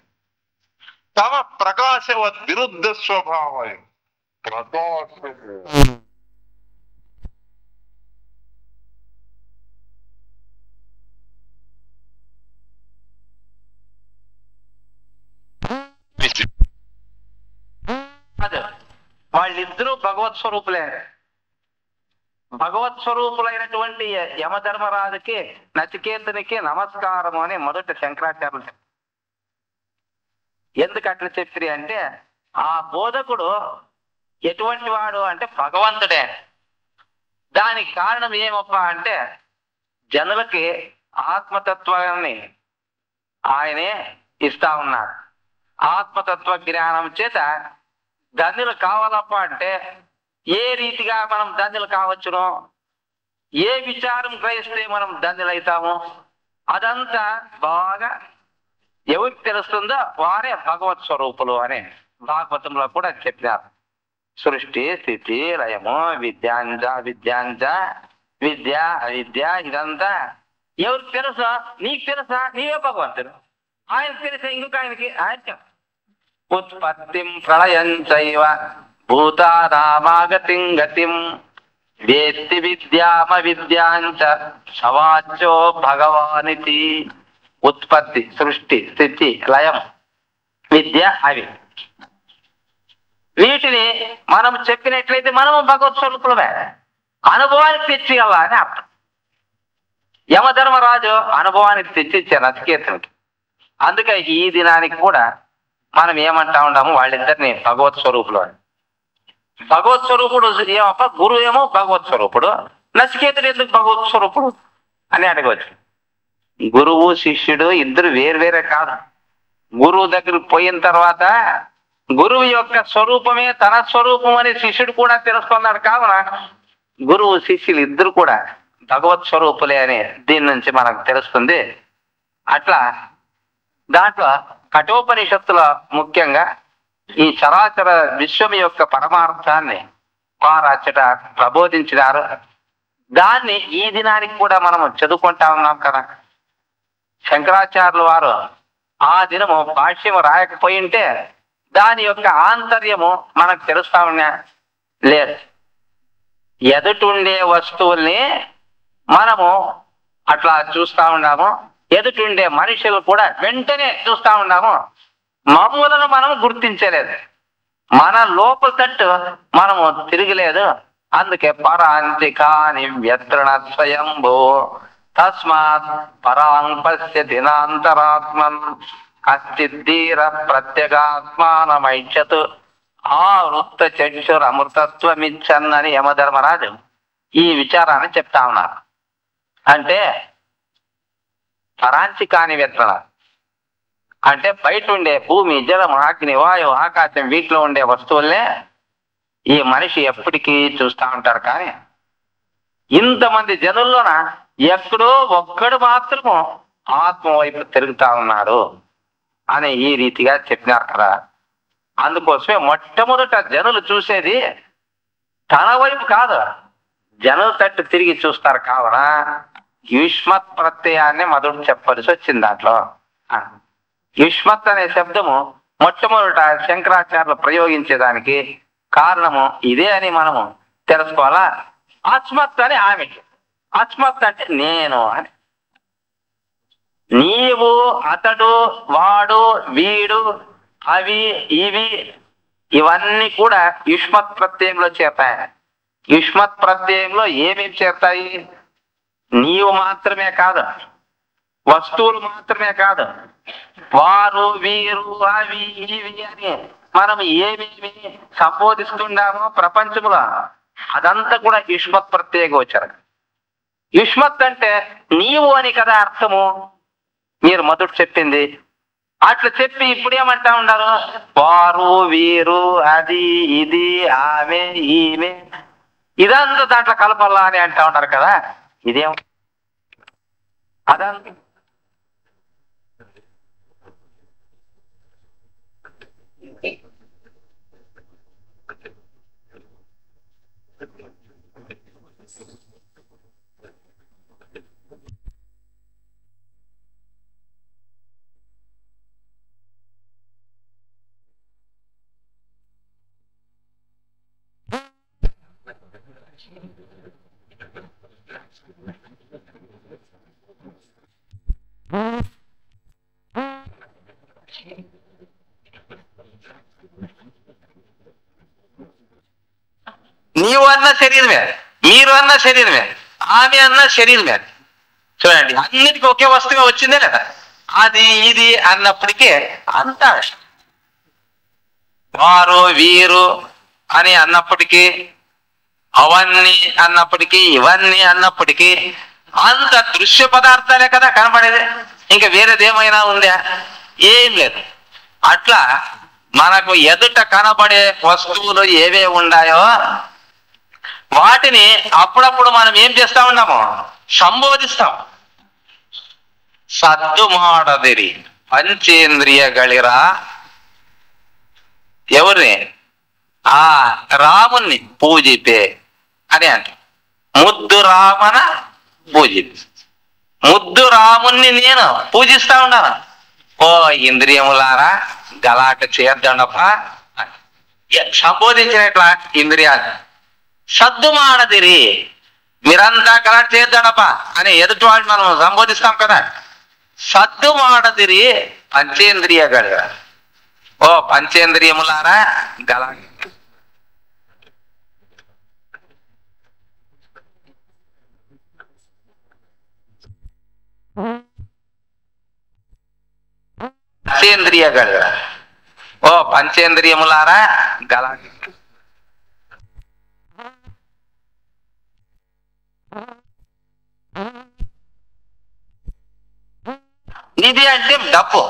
తమ ప్రకాశవత్ విరుద్ధ స్వభావం వాళ్ళిద్దరూ భగవత్ స్వరూపులే. భగవత్ స్వరూపులైనటువంటి యమధర్మరాజుకి నచికేతునికి నమస్కారం అని మొదట శంకరాచార్యులు. ఎందుకు అట్లా చెప్పి అంటే, ఆ బోధకుడు ఎటువంటి వాడు అంటే భగవంతుడే. దానికి కారణం ఏమప్ప అంటే, జనులకి ఆత్మతత్వాన్ని ఆయనే ఇస్తా ఉన్నాడు. ఆత్మతత్వ జ్ఞానం చేత ధన్యులు కావాలప్ప అంటే ఏ రీతిగా మనం ధన్యులు కావచ్చునో, ఏ విచారం గ్రహిస్తే మనం ధన్యులైతామో అదంతా బాగా ఎవరికి తెలుస్తుందో వారే భగవత్ స్వరూపులు అని భాగవతంలో కూడా చెప్పినారు. సృష్టి స్థితి లయము విద్యాంజ విద్య అవిద్య ఇదంతా ఎవరికి తెలుసా? నీకు తెలుసా? నీవే భగవంతుడు. ఆయనకు తెలిసే ఇంకొక ఆయనకి ఆయన ఉత్పత్తిం ప్రళయం చైవ భూతానామాగతిం గతిం వేత్తి విద్యామ విద్యాంచ సవాచ్యో భగవానితి. ఉత్పత్తి, సృష్టి, స్థితి, లయం, విద్య అవి. వీటిని మనం చెప్పినట్లయితే మనము భగవత్ స్వరూపులమే, అనుభవానికి తెచ్చిగల అని అర్థం. యమధర్మరాజు అనుభవానికి తెచ్చిచ్చారు నచికేతునికి. అందుకే ఈ దినానికి కూడా మనం ఏమంటా ఉన్నాము, వాళ్ళిద్దరిని భగవత్ స్వరూపులు అని. భగవత్ స్వరూపుడు ఏమప్ప? గురువు ఏమో భగవత్ స్వరూపుడు, నచికేతుడు ఎందుకు భగవత్ స్వరూపుడు అని అడగవచ్చు. గురువు శిష్యుడు ఇద్దరు వేర్వేరే కాదు. గురువు దగ్గరికి పోయిన తర్వాత గురువు యొక్క స్వరూపమే తన స్వరూపం అని శిష్యుడు కూడా తెలుసుకున్నాడు. కావున గురువు శిష్యులు ఇద్దరు కూడా భగవత్ స్వరూపులే అని దీని నుంచి మనకు తెలుస్తుంది. అట్లా దాంట్లో కఠోపనిషత్తులో ముఖ్యంగా ఈ చరాచర విశ్వం యొక్క పరమార్థాన్ని వారచ్చట ప్రబోధించినారు. దాన్ని ఈ దినానికి కూడా మనము చదువుకుంటా ఉన్నాం కదా. శంకరాచార్యులు వారు ఆ దినము భాష్యము రాయకపోయింటే దాని యొక్క ఆంతర్యము మనకు తెలుస్తా ఉన్నా లేదు. ఎదుటుండే వస్తువుల్ని మనము అట్లా చూస్తా ఉన్నాము, ఎదుటుండే మనుషులు కూడా వెంటనే చూస్తా ఉన్నాము. మామూలను మనం గుర్తించలేదు, మన లోపల తట్టు మనము తిరగలేదు. అందుకే పరాంతికాని వ్యత్రణ స్వయంభో తస్మాత్ పరాం పశ్యతి నాంతరాత్మన్ కశ్చిద్దీర ప్రత్యేగాత్మానమైష్యత్ ఆవృత్త చక్షుర అమృతత్వమిచ్చన్నని యమధర్మరాజు ఈ విచారాన్ని చెప్తా ఉన్నారు. అంటే పరాంచికాని వ్యత్రణ అంటే బయట ఉండే భూమి, జలం, అగ్ని, వాయువు, ఆకాశం వీటిలో ఉండే వస్తువుల్నే ఈ మనిషి ఎప్పటికీ చూస్తూ ఉంటారు. కానీ ఇంతమంది జనుల్లోన ఎక్కడో ఒక్కడు మాత్రము ఆత్మ వైపు తిరుగుతా ఉన్నాడు అని ఈ రీతిగా చెప్పినారు కదా. అందుకోసమే మొట్టమొదట జనులు చూసేది తన వైపు కాదు, జనుల తట్టు తిరిగి చూస్తారు. కావున యుష్మత్ ప్రత్యయాన్ని మొదటి చెప్పాల్సి వచ్చింది. దాంట్లో యుష్మత్ అనే శబ్దము మొట్టమొదట శంకరాచార్యులు ప్రయోగించేదానికి కారణము ఇదే అని మనము తెలుసుకోవాలా. అస్మత్ అని ఆమె, అస్మత్ అంటే నేను అని. నీవు, అతడు, వాడు, వీడు, అవి, ఇవి ఇవన్నీ కూడా యుష్మత్ ప్రత్యయంలో చేరతాయి. యుష్మత్ ప్రత్యయంలో ఏమేమి చేరతాయి? నీవు మాత్రమే కాదు, వస్తువులు మాత్రమే కాదు, వారు, వీరు, అవి, ఇవి అని మనం ఏమేమి సంబోధిస్తున్నామో ప్రపంచంలో అదంతా కూడా యుష్మత్ ప్రత్యయ గోచరం. యుష్మత్ అంటే నీవు అని కదా అర్థము, మీరు మొదట చెప్పింది. అట్లా చెప్పి ఇప్పుడు ఏమంటా ఉన్నారు, వారు వీరు అది ఇది ఆమె ఈమె ఇదంతా దాంట్లో కలపల్లా అని అంటా ఉన్నారు కదా. ఇదేం అదంతా నీవు అన్న శరీరమే, మీరు అన్న శరీరమే, ఆమె అన్న శరీరమే. చూడండి, అన్నిటికీ ఒకే వస్తువుగా వచ్చిందే లేదా. అది ఇది అన్నప్పటికీ అంతా వారు వీరు అని అన్నప్పటికీ, అవన్నీ అన్నప్పటికీ, ఇవన్నీ అన్నప్పటికీ అంత దృశ్య పదార్థాలే కదా కనపడేది. ఇంకా వేరేది ఏమైనా ఉందా? ఏం లేదు. అట్లా మనకు ఎదుట కనబడే వస్తువులు ఏవే ఉన్నాయో వాటిని అప్పుడప్పుడు మనం ఏం చేస్తా ఉన్నాము, సంబోధిస్తాం. సద్దు ಮಾಡದಿರಿ పంచేంద్రియಗಳಿరా. ఎవరిని? ఆ రాముణ్ణి పూజిపే అని అంట. ముద్దు రామన పూజిపే. ముద్దు రాముణ్ణి నేను పూజిస్తా ఉన్నాను. ఓ ఇంద్రియములారా గలాట చేయొద్దనప్ప సంబోధించినట్ల ఇంద్రియాలు. సద్దు ಮಾಡದಿರಿ, మీరంతా గలాట చేయొద్దనప్ప అని ఎదుటి వాళ్ళు మనం సంబోధిస్తాం కదా. సద్దు ಮಾಡದಿರಿ పంచేంద్రియಗಳು. ఓ పంచేంద్రియములారా గలాట. పంచేంద్రియಗಳು. ఓ పంచేంద్రియములారా గలాట. నిధి అంటే డబ్బు.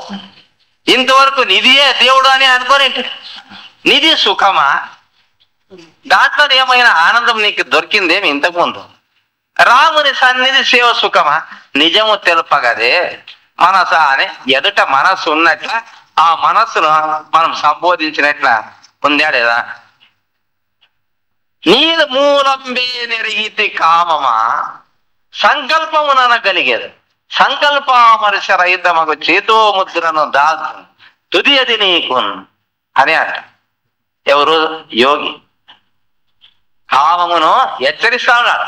ఇంతవరకు నిధియే దేవుడు అని అనుకోరేంటి? నిధి సుఖమా? దాంట్లో ఏమైనా ఆనందం నీకు దొరికిందేమి ఇంతకుముందు? రాముని సన్నిధి సేవ సుఖమా? నిజము తెలుపగదే మనస అని ఎదుట మనస్సు ఉన్నట్ల ఆ మనస్సును మనం సంబోధించినట్ల ఉందా లేదా? నీరు మూలంబే నెరిగితే కామమా సంకల్పముననగలిగేది. సంకల్పమరిశ రహితమగు చేతో ముద్రను దాసు తుదియది నీకు అని అంట. ఎవరు? యోగి. కామమును హెచ్చరిస్తా ఉన్నాడు.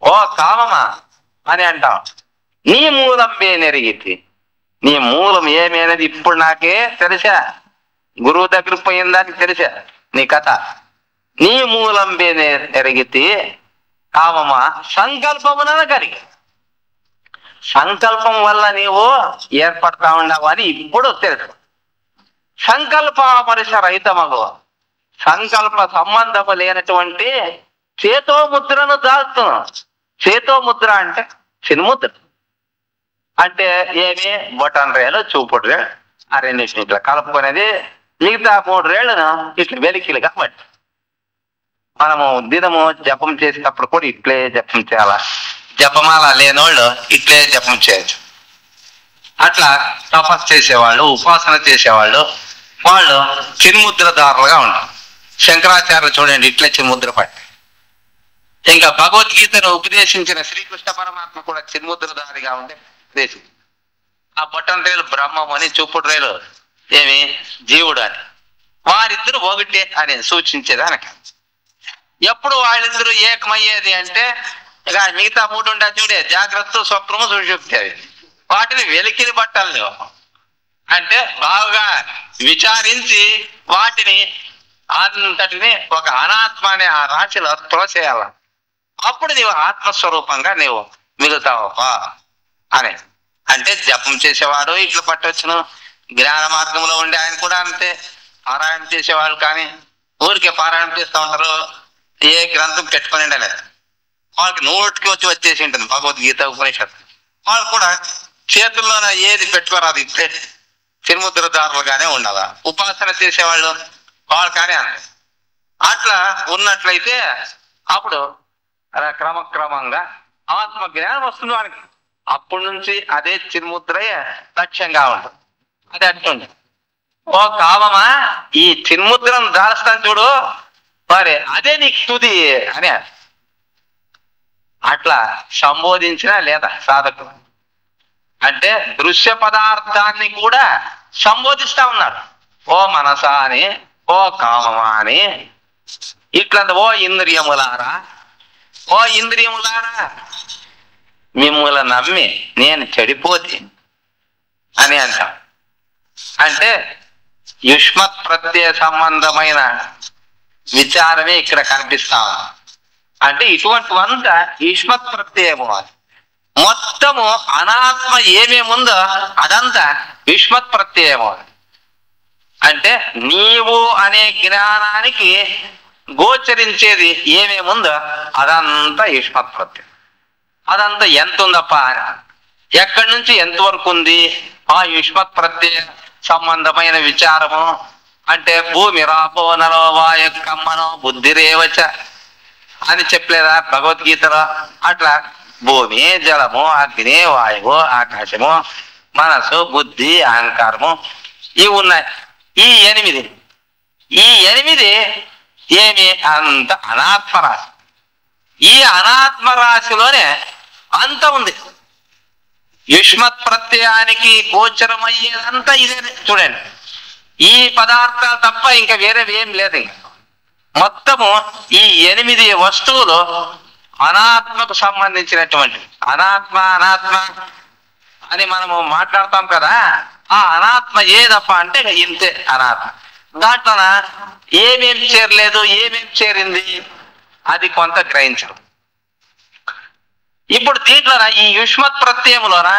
ఓ కామమా అని అంటాం. నీ మూలం నెరిగితే, నీ మూలం ఏమి అనేది ఇప్పుడు నాకే తెలిసా. గురువు దగ్గరికి పోయిందానికి తెలిసా నీ కథ. నీ మూలం నెరిగితే కామమా సంకల్పమున కలిగి. సంకల్పం వల్ల నీవు ఏర్పడతా ఉన్నావు అని ఇప్పుడు తెలుసు. సంకల్ప పరిస రహితమగు, సంకల్ప సంబంధము లేనటువంటి చేతో ముద్రను దాస్తున్నావు. చేతో ముద్ర అంటే చిన్ముద్ర అంటే ఏమి? బొటన్ రేలు, చూపుడు రేలు, ఆ రెండింటిని ఇట్లా కలుపుకునేది. మిగతా 3 రేళ్లను ఇట్లా వెలికిలు కాబట్టి మనము దినము జపం చేసేటప్పుడు కూడా ఇట్లే జపం చేయాల. జపమాల లేనోళ్ళు ఇట్లే జపం చేయొచ్చు. అట్లా తపస్సు చేసేవాళ్ళు, ఉపాసన చేసేవాళ్ళు వాళ్ళు చిన్ముద్రదారులుగా ఉంటారు. శంకరాచార్యులు చూడండి ఇట్లే చిన్ముద్ర పట్టి. ఇంకా భగవద్గీతను ఉపదేశించిన శ్రీకృష్ణ పరమాత్మ కూడా చిన్ముద్రధారిగా ఉండే ఉపదేశం. ఆ బొటన్ రేలు బ్రహ్మం అని, చూపుడు రేలు ఏమి? జీవుడు అని. వారిద్దరు ఒకటే అని సూచించేది అనక. ఎప్పుడు వాళ్ళిద్దరూ ఏకమయ్యేది అంటే ఇక మిగతా 3 ఉంటా చూడే, జాగ్రత్త, స్వప్నము, సుషుప్తి. అవి వాటిని వెలికిలి పట్టాలి నువ్వు. అంటే బాగా విచారించి వాటిని అంతటిని ఒక అనాత్మ అనే ఆ రాశిలో త్రోసేయాల. అప్పుడు నీవు ఆత్మస్వరూపంగా నీవు మిగులుతావా అని. అంటే జపం చేసేవాడు ఇట్లా పట్టవచ్చును. జ్ఞాన మార్గంలో ఉండే ఆయన కూడా అంతే. పారాయణ చేసేవాళ్ళు కానీ ఊరికే పారాయణ చేస్తూ ఉంటారు. ఏ గ్రంథం పెట్టుకొని లేదు. వాళ్ళకి నోటికి వచ్చేసి ఉంటుంది భగవద్గీత ఉపనిషత్తు. వాళ్ళు కూడా చేతుల్లోనే ఏది పెట్టుకోరాదు, ఇస్తే తిరుముద్రదారులుగానే ఉండాలా. ఉపాసన చేసేవాళ్ళు వాళ్ళు కానీ అంతే. అట్లా ఉన్నట్లయితే అప్పుడు క్రమక్రమంగా ఆత్మజ్ఞానం వస్తుంది వానికి. అప్పటి నుంచి అదే చిన్ముద్రయే లక్ష్యంగా ఉంటుంది. అది అట్టుంది. ఓ కామమా, ఈ చిన్ముద్రను దాస్తాను చూడు, మరి అదే నీకు తుది అని అట్లా సంబోధించినా లేదా సాధకుడు. అంటే దృశ్య పదార్థాన్ని కూడా సంబోధిస్తా ఉన్నాడు. ఓ మనసా అని, ఓ కామమా అని, ఇట్లా ఓ ఇంద్రియములారా, ఓ ఇంద్రియములారా, మిమ్మల్ని నమ్మి నేను చెడిపోతే అని అంటాం. అంటే యుష్మత్ ప్రత్యయ సంబంధమైన విచారమే ఇక్కడ కనిపిస్తా. అంటే ఇటువంటివంతా యుష్మత్ ప్రత్యయము. మొత్తము అనాత్మ ఏమేముందో అదంతా యుష్మత్ ప్రత్యయము. అంటే నీవు అనే జ్ఞానానికి గోచరించేది ఏమేముందో అదంతా యుష్మత్ ప్రత్యయం. అదంతా ఎంత ఉందప్ప, ఎక్కడి నుంచి ఎంతవరకు ఉంది ఆ యుష్మత్ ప్రత్యయ సంబంధమైన విచారము. అంటే భూమి రాపో నరో వాయు కమ్మనో బుద్ధిరేవచ అని చెప్పలేదా భగవద్గీతలో? అట్లా భూమి, జలము, అగ్ని, వాయువు, ఆకాశము, మనసు, బుద్ధి, అహంకారము ఇవి ఉన్నాయి. ఈ 8 ఏమి అంత అనాత్మరాశి. ఈ అనాత్మరాశిలోనే అంత ఉంది. యుష్మత్ ప్రత్యయానికి గోచరమయ్యేదంతా ఇదే. చూడండి, ఈ పదార్థాలు తప్ప ఇంకా వేరేవి ఏం లేదు. ఇంకా మొత్తము ఈ 8 వస్తువులు అనాత్మకు సంబంధించినటువంటి. అనాత్మ అని మనము మాట్లాడతాం కదా, ఆ అనాత్మ ఏదప్ప అంటే ఇంతే అనాత్మ. దాంట్లోన ఏమేం చేరలేదు, ఏమేం చేరింది అది కొంత గ్రహించడం. ఇప్పుడు దీంట్లోన ఈ యుష్మత్ ప్రత్యయములోన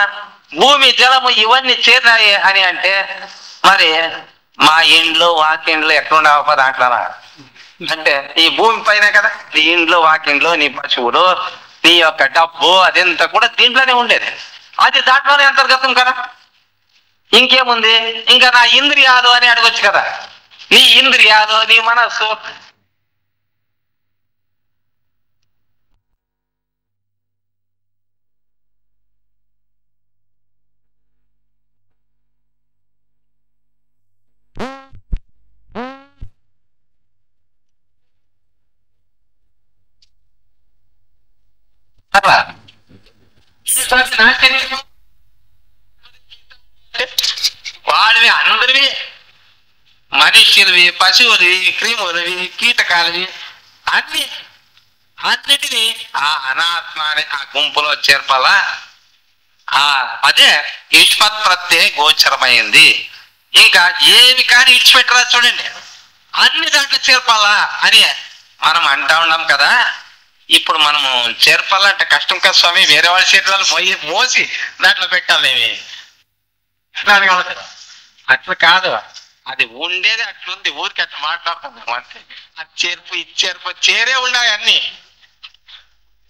భూమి, జలము ఇవన్నీ చేరినాయి అని అంటే మరి మా ఇండ్లు వాకిండ్లు ఎక్కడుండవప్ప దాంట్లోన? అంటే ఈ భూమి పైన కదా నీ ఇండ్లు వాకిండ్లు, నీ పశువులు, నీ యొక్క డబ్బు అదంతా కూడా దీంట్లోనే ఉండేది. అది దాంట్లోనే అంతర్గతం కదా. ఇంకేముంది? ఇంకా నా ఇంద్రియాలు అని అడగొచ్చు కదా. నీ ఇంద్రియాలు, నీ మనస్సు అట్లా వాళ్ళవి అందరివి, మనుష్యులవి, పశువులవి, క్రిములవి, కీటకాలవి అన్నిటినీ ఆ అనాత్మ అనే ఆ గుంపులో చేర్పాలా. అదే యుష్మత్ ప్రత్యయ గోచరమైంది. ఇంకా ఏమి కానీ ఇచ్చిపెట్టరా చూడండి, అన్ని దాంట్లో చేర్పాలా అని మనం అంటా ఉన్నాం కదా. ఇప్పుడు మనము చేర్పాలంటే కష్టం కదా స్వామి, వేరే వాళ్ళ చేతులను మోసి దాంట్లో పెట్టాలేమి. అట్లా కాదు, అది ఉండేది అట్లుంది. ఊరికి అట్లా మాట్లాడుతున్నాం అంటే అది చేర్పు ఇచ్చేర్పు చేరే ఉన్నాయి అన్ని.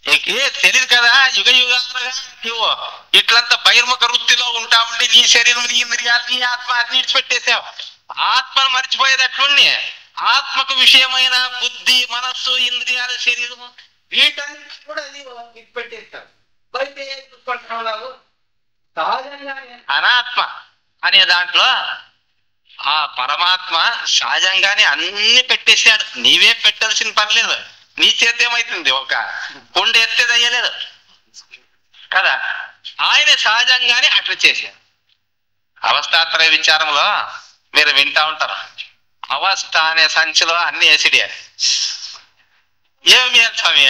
నీకు తెలియదు కదా, యుగ యుగాలుగా నువ్వు ఇట్లంతా బహిర్ముఖ వృత్తిలో ఉంటా ఉండి నీ శరీరం, నీ ఇంద్రియాలు, నీ ఆత్మ అన్ని ఇడిచిపెట్టేసావు. ఆత్మను మర్చిపోయేది అట్లుండి. ఆత్మకు విషయమైన బుద్ధి, మనస్సు, ఇంద్రియాలు, శరీరము వీటన్నిటి కూడా అది ఇడిచిపెట్టేస్తావు. బయట ఏం చూసుకుంటున్నావు? సహజంగానే అనాత్మ అనే దాంట్లో ఆ పరమాత్మ సహజంగానే అన్ని పెట్టేశాడు. నీవేం పెట్టాల్సిన పని లేదు. నీ చేతి ఏమైతుంది? ఒక కొండ ఎత్తేది అయ్యలేదు కదా. ఆయన సహజంగానే అట్లా చేశాడు. అవస్థాత్రయ విచారంలో మీరు వింటా ఉంటారు. అవస్థ అనే సంచిలో అన్ని వేసిడే. ఏమి స్వామి,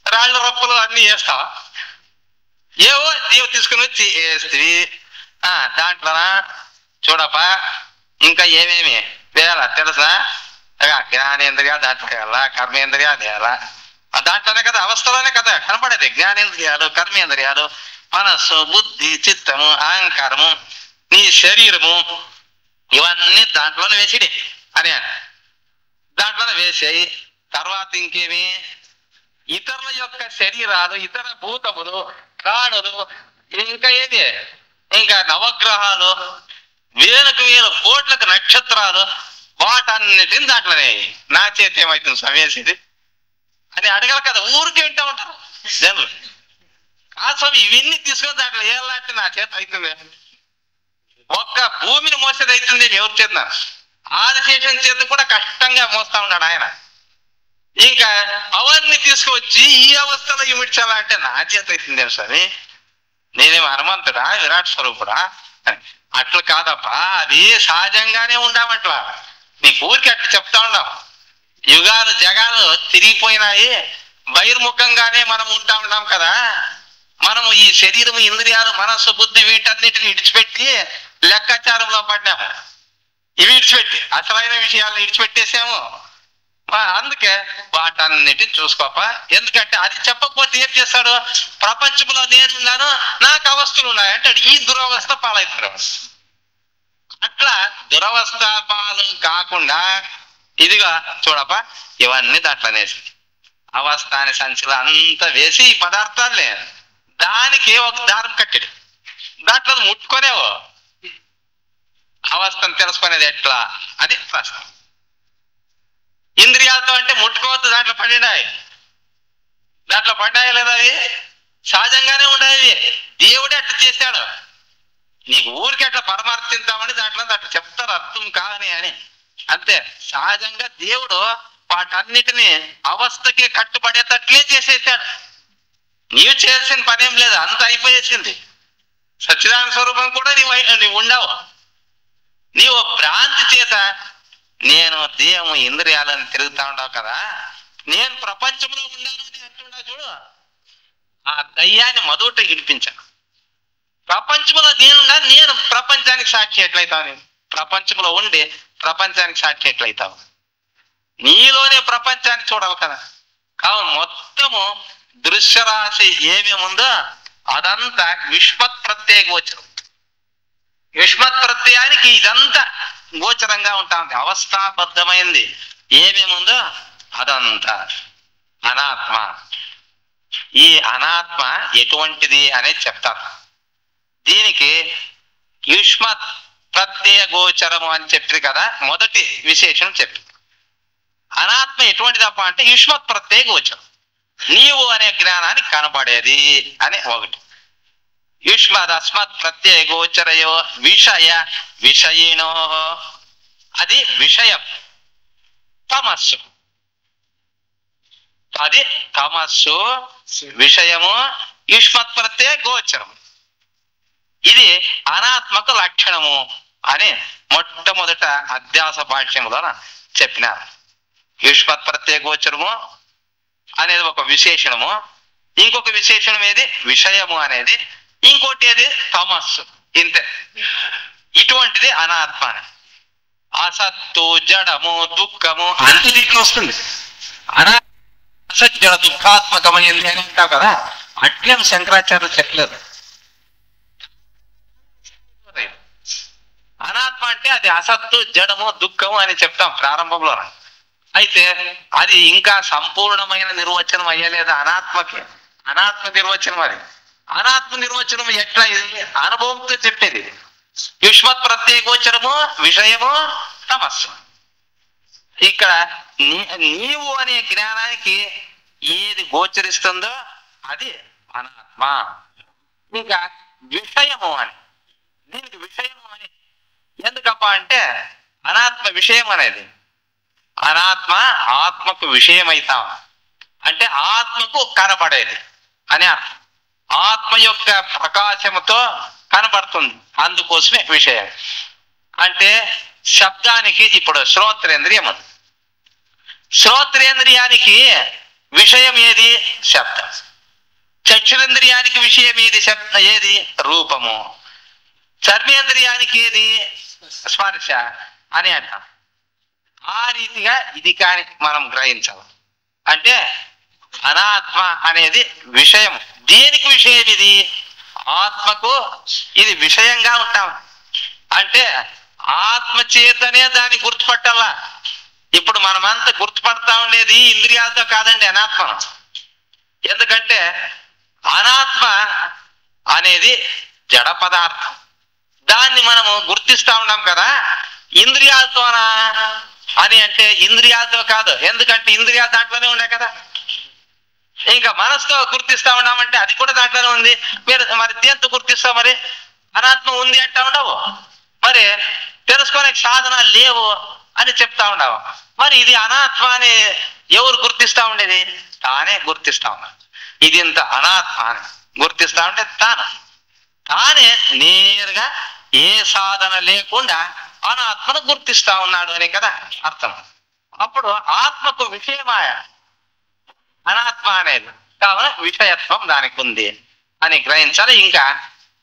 రాళ్ళు రప్పులు అన్ని వేస్తావా? ఏవో నీవు తీసుకుని వచ్చి వేస్తుంది. దాంట్లోనా చూడపా ఇంకా ఏమేమి వేయాలా తెలుసా? జ్ఞానేంద్రియాలు దాంట్లో వేయాలా, కర్మేంద్రియాలు వేయాలా. దాంట్లోనే కదా, అవస్థలోనే కదా కనపడేది. జ్ఞానేంద్రియాలు, కర్మేంద్రియాలు, మనస్సు, బుద్ధి, చిత్తము, అహంకారము, నీ శరీరము ఇవన్నీ దాంట్లోనే వేసిడే అని దాంట్లోనే వేసాయి. తర్వాత ఇంకేమి ఇతరుల యొక్క శరీరాలు, ఇతర భూతములు, ప్రాణులు, ఇంకా ఏది, ఇంకా నవగ్రహాలు, వేలకు వేల కోట్లకు నక్షత్రాలు, వాటన్నిటిని దాంట్లోనే నా చేతి ఏమవుతుంది సమేసేది అని అడగల కదా, ఊరికి వింటూ ఉంటారు జనులు. కాసం ఇవన్నీ తీసుకొని దాంట్లో ఏలాంటి నా చేత అవుతుంది. ఒక్క భూమిని మోసేది అవుతుంది ఎవరు చేత? ఆదిశేషం చేత కూడా కష్టంగా మోస్తా ఉన్నాడు ఆయన. ఇంకా అవన్నీ తీసుకువచ్చి ఈ అవస్థలో ఇమిడ్చాలంటే నా చేత అవుతుంది స్వామి, నేనేమి హనుమంతుడా, విరాట్ స్వరూపుడా? అట్లా కాదప్పా, అది సహజంగానే ఉండామట్లా. నీ ఊరికి అట్లా చెప్తా ఉన్నాం. యుగాలు జగాలు తిరిగిపోయినాయి, బహిర్ముఖంగానే మనం ఉంటా ఉన్నాం కదా. మనము ఈ శరీరం, ఇంద్రియాలు, మనస్సు, బుద్ధి వీటన్నిటిని ఇడిచిపెట్టి లెక్కాచారంలో పడ్డాము. ఇవి ఇడిచిపెట్టి అసలైన విషయాలను ఇడిచిపెట్టేసాము. అందుకే వాటన్నిటిని చూసుకోప. ఎందుకంటే అది చెప్పకపోతే ఏం చేస్తాడు? ప్రపంచంలో నేనున్నాను, నాకు అవస్థలు ఉన్నాయి అంటాడు. ఈ దురవస్థ పాలవుతారు. అట్లా దురవస్థ పాలు కాకుండా ఇదిగా చూడప, ఇవన్నీ దాంట్లో వేసి అవస్థ అనే సంచులు అంతా వేసి ఈ పదార్థాలే దానికి ఒక దారం కట్టాడు. దాంట్లో ముట్టుకునేవో అవస్థను తెలుసుకునేది ఎట్లా అని ప్రశ్న. ఇంద్రియాలతో అంటే ముట్టుకోవద్దు, దాంట్లో పడినాయి. దాంట్లో పడ్డాయి లేదా? అవి సహజంగానే ఉండేవి. దేవుడే అట్లా చేశాడు. నీకు ఊరికి అట్లా పరమార్థిద్దామని దాంట్లో అట్లా చెప్తారు, అర్థం కాని అని. అంతే, సహజంగా దేవుడు వాటన్నిటిని అవస్థకి కట్టుబడేటట్లే చేసేసాడు. నీవు చేయాల్సిన పని ఏం లేదు, అంత అయిపోయేసింది. సచ్చిదానంద స్వరూపం కూడా నీవు ఉండవు. నీవు భ్రాంతి చేత నేను దేహము ఇంద్రియాలను తిరుగుతా ఉండవు కదా, నేను ప్రపంచంలో ఉండాను అని అంటున్నా చూడు. ఆ దయ్యాన్ని మొదట వినిపించాను. ప్రపంచంలో నేనున్నా, నేను ప్రపంచానికి సాక్షి ఎట్లయితావు? నేను ప్రపంచంలో ఉండి ప్రపంచానికి సాక్షి ఎట్లయితావు? నీలోనే ప్రపంచాన్ని చూడాలి కదా. కావున మొత్తము దృశ్యరాశి ఏమేముందో అదంతా యుష్మత్ ప్రత్యయ గోచరం. యుష్మత్ ప్రత్యయానికి ఇదంతా గోచరంగా ఉంటా ఉంది. అవస్థాబద్ధమైంది ఏమేముందో అదంతా అనాత్మ. ఈ అనాత్మ ఎటువంటిది అనేది చెప్తారు. దీనికి యుష్మత్ ప్రత్యయ గోచరము అని చెప్పింది కదా, మొదటి విశేషం చెప్పింది. అనాత్మ ఎటువంటిదప్ప అంటే యుష్మత్ ప్రత్యయ గోచరం, నీవు అనే జ్ఞానానికి కనబడేది అని ఒకటి. యుష్మద్ అస్మత్ ప్రత్యయ గోచరయో విషయ విషయినో, అది విషయం తమస్సు. అది తమస్సు విషయము, యుష్మత్ ప్రత్యయ గోచరము. ఇది అనాత్మకు లక్షణము అని మొట్టమొదట అధ్యాస భాష్యములో చెప్పినారు. యుష్మత్ ప్రత్యయ గోచరము అనేది ఒక విశేషణము, ఇంకొక విశేషణం ఏది విషయము అనేది, ఇంకోటి ఏది తమస్సు. ఇంతే. ఇటువంటిది అనాత్మ. అసత్తు జడము దుఃఖము అంత దీంట్లో వస్తుంది. అసజ్జడ దుఃఖాత్మకమైంది అని అంటావు కదా, అట్లేం శంకరాచార్యులు చెప్పలేదు. అనాత్మ అంటే అది అసత్తు జడము దుఃఖము అని చెప్తాం ప్రారంభంలో. అయితే అది ఇంకా సంపూర్ణమైన నిర్వచనం అయ్యలేదు అనాత్మకి. అనాత్మ నిర్వచనం అది. అనాత్మ నిర్వచనం ఎట్లా? ఇది అనుభవంతో చెప్పేది. యుష్మత్ ప్రత్యయ గోచరము విషయము తమస్సు. ఇక్కడ నీవు అనే జ్ఞానానికి ఏది గోచరిస్తుందో అది అనాత్మ. ఇంకా విషయము అని, దీనికి విషయము అని ఎందుకప్ప అంటే అనాత్మ విషయం అనేది, అనాత్మ ఆత్మకు విషయం అవుతాం అంటే ఆత్మకు కనబడేది అని అర్థం. ఆత్మ యొక్క ప్రకాశముతో కనబడుతుంది, అందుకోసమే విషయం. అంటే శబ్దానికి ఇప్పుడు శ్రోత్రేంద్రియం ఉంది. శ్రోత్రేంద్రియానికి విషయం ఏది? శబ్దం. చక్షురేంద్రియానికి విషయం ఏది? ఏది? రూపము. చర్మేంద్రియానికి ఏది? స్పర్శ అని అంటాం. ఆ రీతిగా ఇది కానీ మనం గ్రహించాలి. అంటే అనాత్మ అనేది విషయం. దేనికి విషయం ఇది? ఆత్మకు ఇది విషయంగా ఉంటాం. అంటే ఆత్మ చేతనే దాన్ని గుర్తుపట్టాలా. ఇప్పుడు మనమంతా గుర్తుపడతా ఉండేది ఇంద్రియాలతో కాదండి అనాత్మను. ఎందుకంటే అనాత్మ అనేది జడ పదార్థం, దాన్ని మనము గుర్తిస్తా ఉన్నాం కదా. ఇంద్రియాలతోనా అని అంటే ఇంద్రియాలతో కాదు, ఎందుకంటే ఇంద్రియాలు దాంట్లోనే ఉండే కదా. ఇంకా మనసుతో గుర్తిస్తా ఉన్నామంటే అది కూడా దాంట్లోనే ఉంది. మీరు మరి దేంతో గుర్తిస్తావు? మరి అనాత్మ ఉంది అంటా ఉండవు, మరి తెలుసుకునే సాధనాలు లేవు అని చెప్తా ఉండవు. మరి ఇది అనాత్మ అని ఎవరు గుర్తిస్తా ఉండేది? తానే గుర్తిస్తా ఉన్నాడు. ఇది ఇంత అనాత్మ అని గుర్తిస్తా ఉంటే తానే నేరుగా ఏ సాధన లేకుండా అనాత్మను గుర్తిస్తా ఉన్నాడు అని కదా అర్థం. అప్పుడు ఆత్మకు విషయమాయ అనాత్మ అనేది, కావున విషయత్వం దానికి ఉంది అని గ్రహించాలి. ఇంకా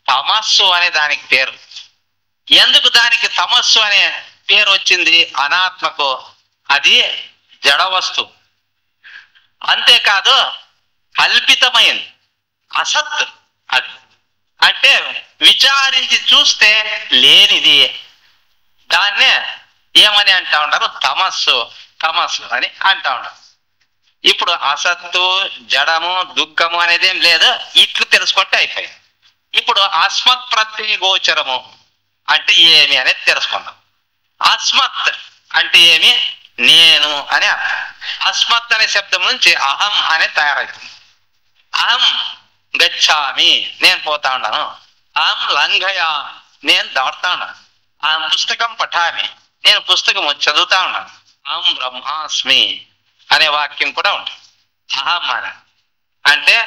తమస్సు అనే దానికి పేరు. ఎందుకు దానికి తమస్సు అనే పేరు వచ్చింది? అనాత్మకు అది జడ వస్తువు, అంతేకాదు కల్పితమైంది, అసత్. అది అంటే విచారించి చూస్తే లేనిది. దాన్నే ఏమని అంటా ఉంటారు? తమస్సు, తమస్సు అని అంటా ఉంటారు. ఇప్పుడు అసత్తు, జడము, దుఃఖము అనేది ఏం లేదు, ఇట్లు తెలుసుకుంటే అయిపోయింది. ఇప్పుడు అస్మత్ ప్రత్యయ గోచరము అంటే ఏమి అనేది తెలుసుకుందాం. అస్మత్ అంటే ఏమి? నేను అని అర్థం. అస్మత్ అనే శబ్దం నుంచి అహం అనే తయారవుతుంది. అహం గచ్చామి, నేను పోతా ఉన్నాను. అహం లంఘయా, నేను దాటుతా ఉన్నాను. అహం పుస్తకం పఠామి, నేను పుస్తకం చదువుతా ఉన్నాను. అహం బ్రహ్మాస్మి అనే వాక్యం కూడా ఉంటుంది. అహం అంటే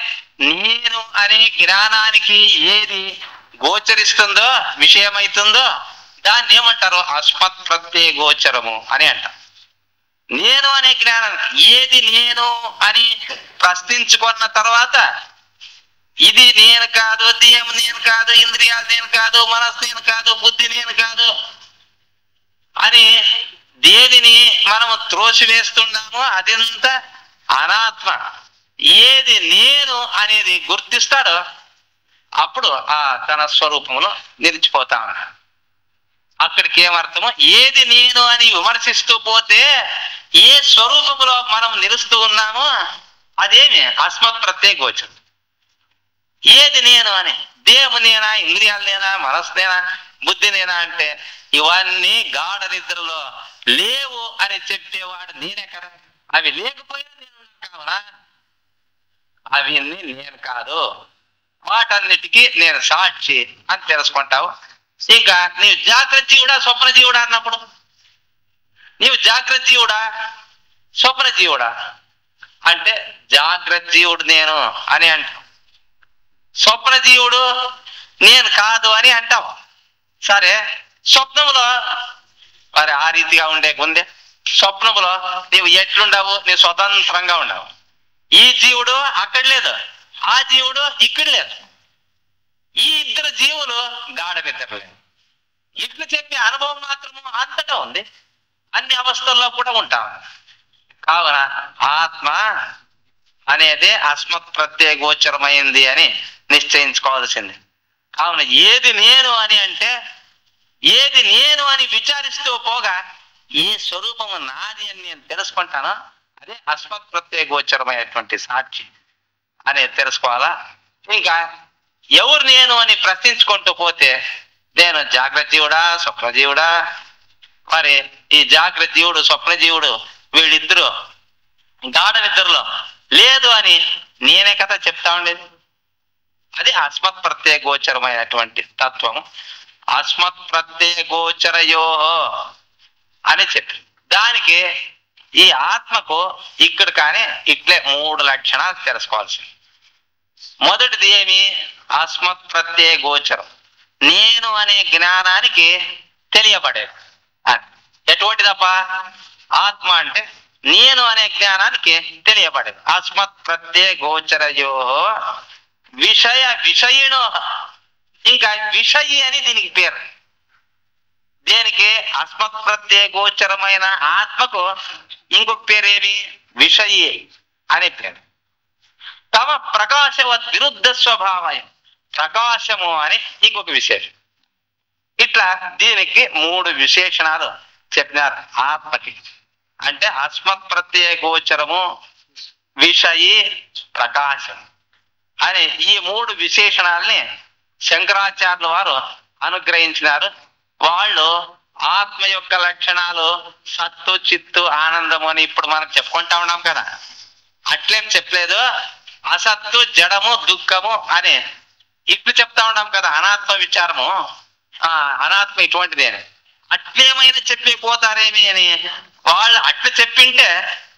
నేను అనే జ్ఞానానికి ఏది గోచరిస్తుందో, విషయమైతుందో దాన్ని ఏమంటారు? అస్మత్ ప్రత్యయ గోచరము అని అంటారు. నేను అనే జ్ఞానానికి ఏది నేను అని ప్రశ్నించుకున్న తర్వాత ఇది నేను కాదు, దేహం నేను కాదు, ఇంద్రియాలు నేను కాదు, మనస్సు నేను కాదు, బుద్ధి నేను కాదు అని దేనిని మనము త్రోసివేస్తున్నామో అదంత అనాత్మ. ఏది నేను అనేది గుర్తిస్తాడో అప్పుడు ఆ తన స్వరూపంలో నిలిచిపోతా ఉన్నాడు. అక్కడికి ఏమర్థమో, ఏది నేను అని విమర్శిస్తూ పోతే ఏ స్వరూపంలో మనం నిలుస్తూ ఉన్నామో అదేమి అస్మత్ ప్రత్యయ గోచరం. ఏది నేను అని, దేహము నేనా, ఇంద్రియాలు నేనా, మనస్సు నేనా, బుద్ధి నేనా అంటే ఇవన్నీ గాఢ నిద్రలో లేవు అని చెప్పేవాడు నేనే కదా. అవి లేకపోయినా నేను కావునా, అవి నేను కాదు, వాటన్నిటికీ నేను సాక్షి అని తెలుసుకుంటావు. ఇంకా నీవు జాగ్రత్త జీవుడా, స్వప్న జీవుడా అన్నప్పుడు నీవు జాగ్రత్త జీవుడా, స్వప్న జీవుడా అంటే జాగ్రత్త జీవుడు నేను అని అంటావు, స్వప్న జీవుడు నేను కాదు అని అంటావు. సరే, స్వప్నములో మరి ఆ రీతిగా ఉండే స్వప్నములో నీవు ఎట్లుండవు? నీవు స్వతంత్రంగా ఉండవు. ఈ జీవుడు అక్కడ లేదు, ఆ జీవుడు ఇక్కడ లేదు, ఈ ఇద్దరు జీవులు గాఢ నిద్రలేదు. ఇట్లు చెప్పే అనుభవం మాత్రము అంతటా ఉంది, అన్ని అవస్థల్లో కూడా ఉంటాం. కావున ఆత్మ అనేది అస్మత్ ప్రత్యయ గోచరమైంది అని నిశ్చయించుకోవాల్సింది. కావున ఏది నేను అని అంటే, ఏది నేను అని విచారిస్తూ పోగా ఏ స్వరూపము నాది అని నేను తెలుసుకుంటానో అదే అస్మత్ ప్రత్యయ గోచరమైనటువంటి సాక్షి అనేది తెలుసుకోవాలా. ఇంకా ఎవరు నేను అని ప్రశ్నించుకుంటూ పోతే నేను జాగ్రత్త జీవుడా, స్వప్న జీవుడా, మరి ఈ జాగ్రత్త జీవుడు, స్వప్న జీవుడు వీళ్ళిద్దరూ గాఢ నిద్రలో లేదు అని నేనే కదా చెప్తా ఉండేది. అది అస్మత్ ప్రత్యయ గోచరమైనటువంటి తత్వము. అస్మత్ ప్రత్యయ గోచరయో అని చెప్పి దానికి ఈ ఆత్మకు ఇక్కడ కానీ ఇట్లే 3 లక్షణాలు తెలుసుకోవాల్సింది. మొదటిది ఏమి? అస్మత్ ప్రత్యయ గోచరం, నేను అనే జ్ఞానానికి తెలియబడేది. ఎటువంటిదప్ప? ఆత్మ అంటే నేను అనే జ్ఞానానికి తెలియబడేది. అస్మత్ ప్రత్యయ గోచరయో విషయిణో, ఇంకా విషయి అని దీనికి పేరు. దేనికి? అస్మత్ ప్రత్యయ గోచరమైన ఆత్మకు ఇంకొక పేరేమి? విషయి అనే పేరు. తమ ప్రకాశవత్ విరుద్ధ స్వభావం, ప్రకాశము అని ఇంకొక విశేషం. ఇట్లా దీనికి 3 విశేషణాలు చెప్పినారు ఆత్మకి. అంటే అస్మత్ ప్రత్యయ గోచరము, విషయి, ప్రకాశం అనే ఈ మూడు విశేషణాలని శంకరాచార్యుల వారు అనుగ్రహించినారు. వాళ్ళు ఆత్మ యొక్క లక్షణాలు సత్తు, చిత్తు, ఆనందము అని ఇప్పుడు మనం చెప్పుకుంటా ఉన్నాం కదా, అట్లేం చెప్పలేదు. అసత్తు, జడము, దుఃఖము అని ఇట్లు చెప్తా ఉన్నాం కదా. అనాత్మ విచారము, అనాత్మ ఇటువంటిది అని అట్లేమైనా చెప్పి పోతారేమి అని వాళ్ళు అట్లు చెప్పింటే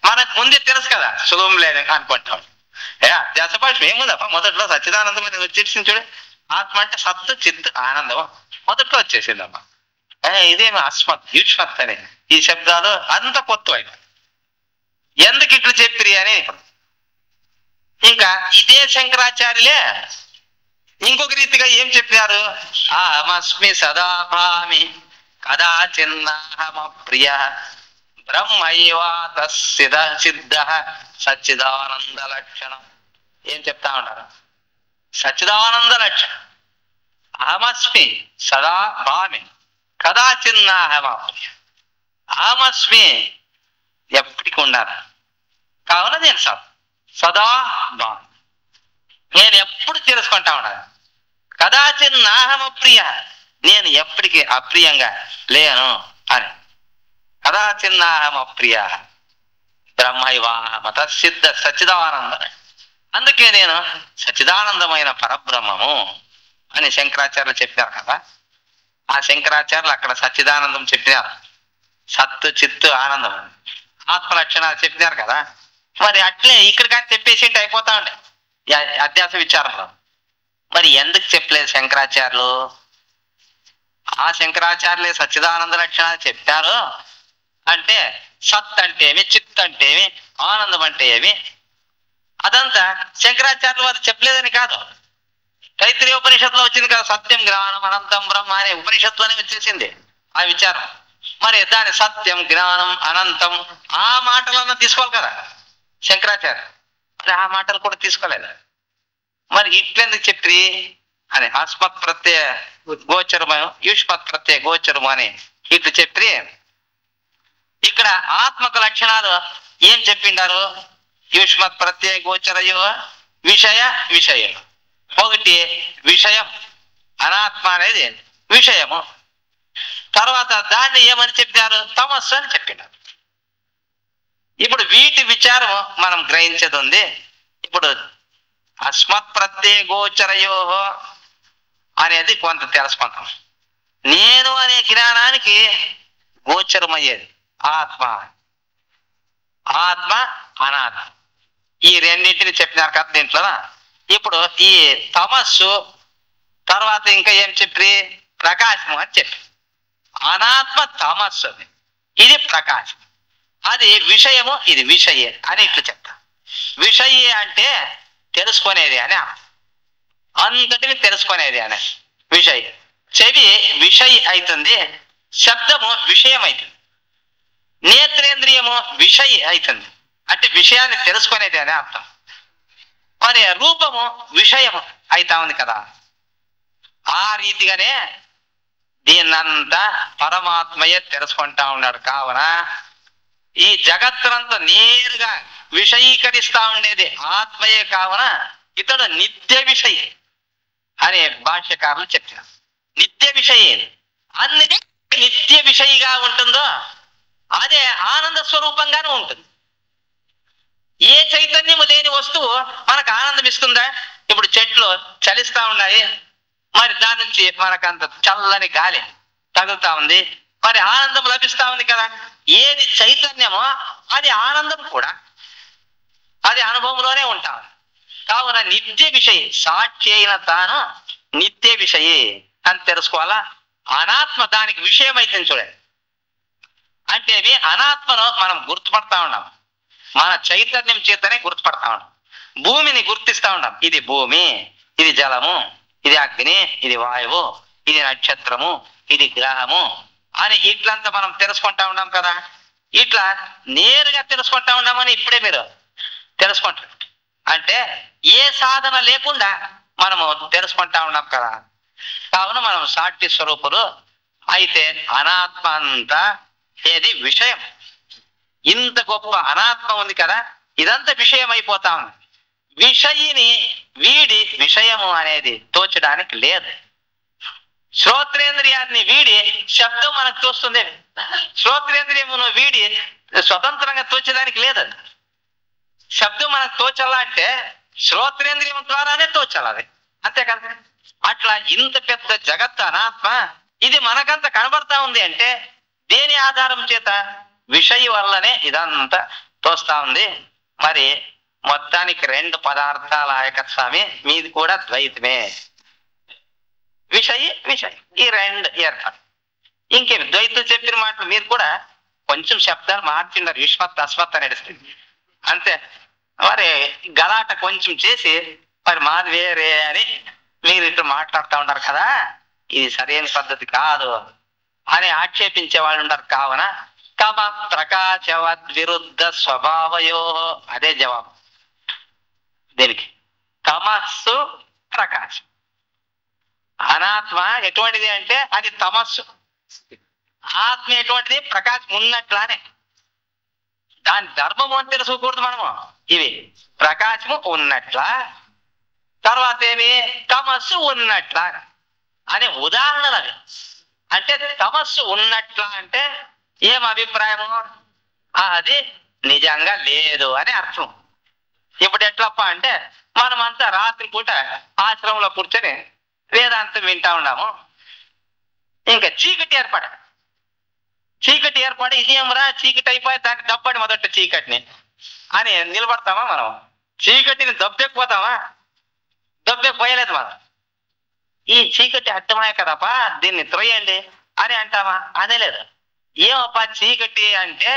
మనకు ముందే తెలుసు కదా, సులభం లేని అనుకుంటాం. అధ్యాస భాష ఏముందప్ప, మొదట్లో సచ్చిదానందం మీద వచ్చేసింది చూడు. ఆత్మ అంటే సత్తు, చిత్తు, ఆనందం మొదట్లో వచ్చేసిందమ్మా. ఇదేమి అస్మత్, యుష్మత్ అని ఈ శబ్దాలు అంత కొత్త ఎందుకు ఇట్లు చెప్పిరి అని. ఇంకా ఇదే శంకరాచార్యులే ఇంకొక రీతిగా ఏం చెప్పారు, అహమస్మి సదా భామి కదా చిన్నహమ ప్రియ బ్రహ్మైవాత సిద్ధ సచ్చిదానంద లక్షణం. ఏం చెప్తా ఉంటారు, సచ్చిదానంద లక్షణం. అహమస్మి సదా భామి కదా చిన్నహమ ప్రియ. అహమస్మి ఎప్పటికి ఉండాలి, కావున నేను సదా భామి, నేను ఎప్పుడు తెలుసుకుంటా ఉన్నాను. కదాచిన్ నాహమ ప్రియ, నేను ఎప్పటికీ అప్రియంగా లేను అని. కదాచిన్ నాహమ ప్రియ బ్రహ్మైవాహమత సిద్ధ సచ్చిదానంద. అందుకే నేను సచ్చిదానందమైన పరబ్రహ్మము అని శంకరాచార్యులు చెప్పారు కదా. ఆ శంకరాచార్యులు అక్కడ సచ్చిదానందం చెప్పినారు, సత్తు, చిత్తు, ఆనందం, ఆత్మ లక్షణాలు చెప్పినారు కదా. మరి అట్లే ఇక్కడ కానీ చెప్పేసి అయిపోతా ఉండే అధ్యాస విచారంలో. మరి ఎందుకు చెప్పలేదు శంకరాచార్యులు? ఆ శంకరాచార్యులే సచ్చిదానంద లక్షణాలు చెప్పారు అంటే సత్ అంటే ఏమి, చిత్ అంటే ఏమి, ఆనందం అంటే ఏమి, అదంతా శంకరాచార్యులు వారు చెప్పలేదని కాదు. తైత్రీయ ఉపనిషత్తులో వచ్చింది కదా, సత్యం జ్ఞానం అనంతం బ్రహ్మ అనే ఉపనిషత్తులోనే వచ్చేసింది ఆ విచారం. మరి దాని సత్యం, జ్ఞానం, అనంతం ఆ మాటలన్నా తీసుకోవాలి కదా శంకరాచార్య. మరి ఆ మాటలు కూడా తీసుకోలేదు. మరి ఇట్లెందుకు చెప్పి అని ఆస్మత్ ప్రత్యయ గోచరము, యుష్మత్ ప్రత్యయ గోచరము అని ఇట్లు చెప్పి ఇక్కడ ఆత్మక లక్షణాలు ఏం చెప్పిండారు, యుష్మత్ ప్రత్యయ గోచరయో విషయ విషయం. ఒకటి విషయం, అనాత్మ అనేది విషయము. తర్వాత దాన్ని ఏమని చెప్పినారు, తమస్సు అని చెప్పినారు. ఇప్పుడు వీటి విచారము మనం గ్రహించేది ఉంది. ఇప్పుడు అస్మత్ ప్రత్యయ గోచరయో అనేది కొంత తెలుసుకుంటాం. నేను అనే జ్ఞానానికి గోచరమయ్యేది ఆత్మ, ఆత్మ అనాత్మ, ఈ రెండింటిని చెప్పినారు కదా దీంట్లో. ఇప్పుడు ఈ తమస్సు తర్వాత ఇంకా ఏం చెప్పి ప్రకాశము అని చెప్పి, అనాత్మ తమస్సు, ఇది ప్రకాశం, అది విషయము, ఇది విషయే అని ఇట్లు చెప్తా. విషయే అంటే తెలుసుకునేది అని, అంతటిని తెలుసుకునేది అని విషయ. చెవి విషయ అవుతుంది, శబ్దము విషయం అవుతుంది, నేత్రేంద్రియము విషయ అవుతుంది, అంటే విషయాన్ని తెలుసుకునేది అని అర్థం. మరి రూపము విషయము అవుతా ఉంది కదా. ఆ రీతిగానే దీన్నంతా పరమాత్మయే తెలుసుకుంటా ఉన్నాడు. కావున ఈ జగత్తునంతా నేరుగా విషయీకరిస్తా ఉండేది ఆత్మయే. కావున ఇతడు నిత్య విషయ అనే భాష్యకారులు చెప్పారు. నిత్య విషయ అన్నిటి నిత్య విషయిగా ఉంటుందో అదే ఆనంద స్వరూపంగానే ఉంటుంది. ఏ చైతన్యము లేని వస్తువు మనకు ఆనందం ఇస్తుందా? ఇప్పుడు చెట్లు చలిస్తా ఉన్నాయి, మరి దాని నుంచి మనకంత చల్లని గాలి తగులుతా ఉంది, మరి ఆనందం లభిస్తా ఉంది కదా. ఏది చైతన్యమో అది ఆనందం కూడా, అది అనుభవంలోనే ఉంటాం. కావున నిత్య విషయ సాక్షి అయిన తాను నిత్య విషయ అని తెలుసుకోవాలా. అనాత్మ దానికి విషయం అయితే చూడండి, అంటే అనాత్మను మనం గుర్తుపడతా ఉన్నాం, మన చైతన్యం చేతనే గుర్తుపడతా ఉన్నాం. భూమిని గుర్తిస్తా ఉన్నాం, ఇది భూమి, ఇది జలము, ఇది అగ్ని, ఇది వాయువు, ఇది నక్షత్రము, ఇది గ్రహము అని ఇట్లంతా మనం తెలుసుకుంటా ఉన్నాం కదా. ఇట్లా నేరుగా తెలుసుకుంటా ఉన్నామని ఇప్పుడే మీరు తెలుసుకుంటారు. అంటే ఏ సాధన లేకుండా మనము తెలుసుకుంటా ఉన్నాం కదా. కావున మనం సాక్షి స్వరూపులు అయితే అనాత్మ అంతా ఏది విషయం. ఇంత గొప్ప అనాత్మ ఉంది కదా, ఇదంతా విషయం అయిపోతా ఉంది. విషయిని వీడి విషయము అనేది తోచడానికి లేదు. శ్రోత్రేంద్రియాన్ని వీడి శబ్దం మనకు తోస్తుంది. శ్రోత్రేంద్రియమును వీడి స్వతంత్రంగా తోచడానికి లేదు. శబ్దం మనకు తోచాలా అంటే శ్రోత్రేంద్రియం ద్వారానే తోచాలి అది, అంతే కదా. అట్లా ఇంత పెద్ద జగత్ అనాత్మ ఇది మనకంత కనబడతా ఉంది అంటే దేని ఆధారం చేత? విషయ వల్లనే ఇదంతా తోస్తా ఉంది. మరి మొత్తానికి రెండు పదార్థాల యొక్క స్వామి, మీది కూడా ద్వైతమే. విషయ విషయ ఈ రెండు ఏర్పాటు. ఇంకేమి ద్వైతం చెప్పిన మాటలు మీరు కూడా కొంచెం శబ్దాలు మార్చిండారు. విశ్వత్ అస్వత్ నడుస్తుంది అంతే. మరి గలాట కొంచెం చేసి మరి మాది వేరే అని మీరు ఇటు మాట్లాడుతూ ఉంటారు కదా, ఇది సరైన పద్ధతి కాదు అని ఆక్షేపించే వాళ్ళు ఉంటారు. కావున కమ ప్రకాశవద్ విరుద్ధ స్వభావయో, అదే జవాబు దీనికి. తమస్సు ప్రకాశం. అనాత్మ ఎటువంటిది అంటే అది తమస్సు, ఆత్మ ఎటువంటిది? ప్రకాశం ఉన్నట్లానే. దాని ధర్మము అని తెలుసుకోకూడదు మనము. ఇవి ప్రకాశము ఉన్నట్ల, తర్వాత ఏమి తమస్సు ఉన్నట్ల అనే ఉదాహరణలు అవి. అంటే తమస్సు ఉన్నట్ల అంటే ఏం అభిప్రాయము? అది నిజంగా లేదు అని అర్థం. ఇప్పుడు ఎట్లప్ప అంటే మనమంతా రాత్రి పూట ఆశ్రమంలో కూర్చొని వేదాంతం వింటా ఉన్నాము. ఇంకా చీకటి ఏర్పడి ఇదేమరా చీకటి అయిపోయి దాన్ని దప్పటి మొదట చీకటిని అని నిలబడతామా మనం? చీకటిని దబ్బెక్కిపోతామా? దబ్బెక్కిపోయలేదు మనం. ఈ చీకటి అర్థమయ్యే కదపా, దీన్ని త్రొయ్యండి అని అంటామా? అనేలేదు. ఏమప్పా చీకటి అంటే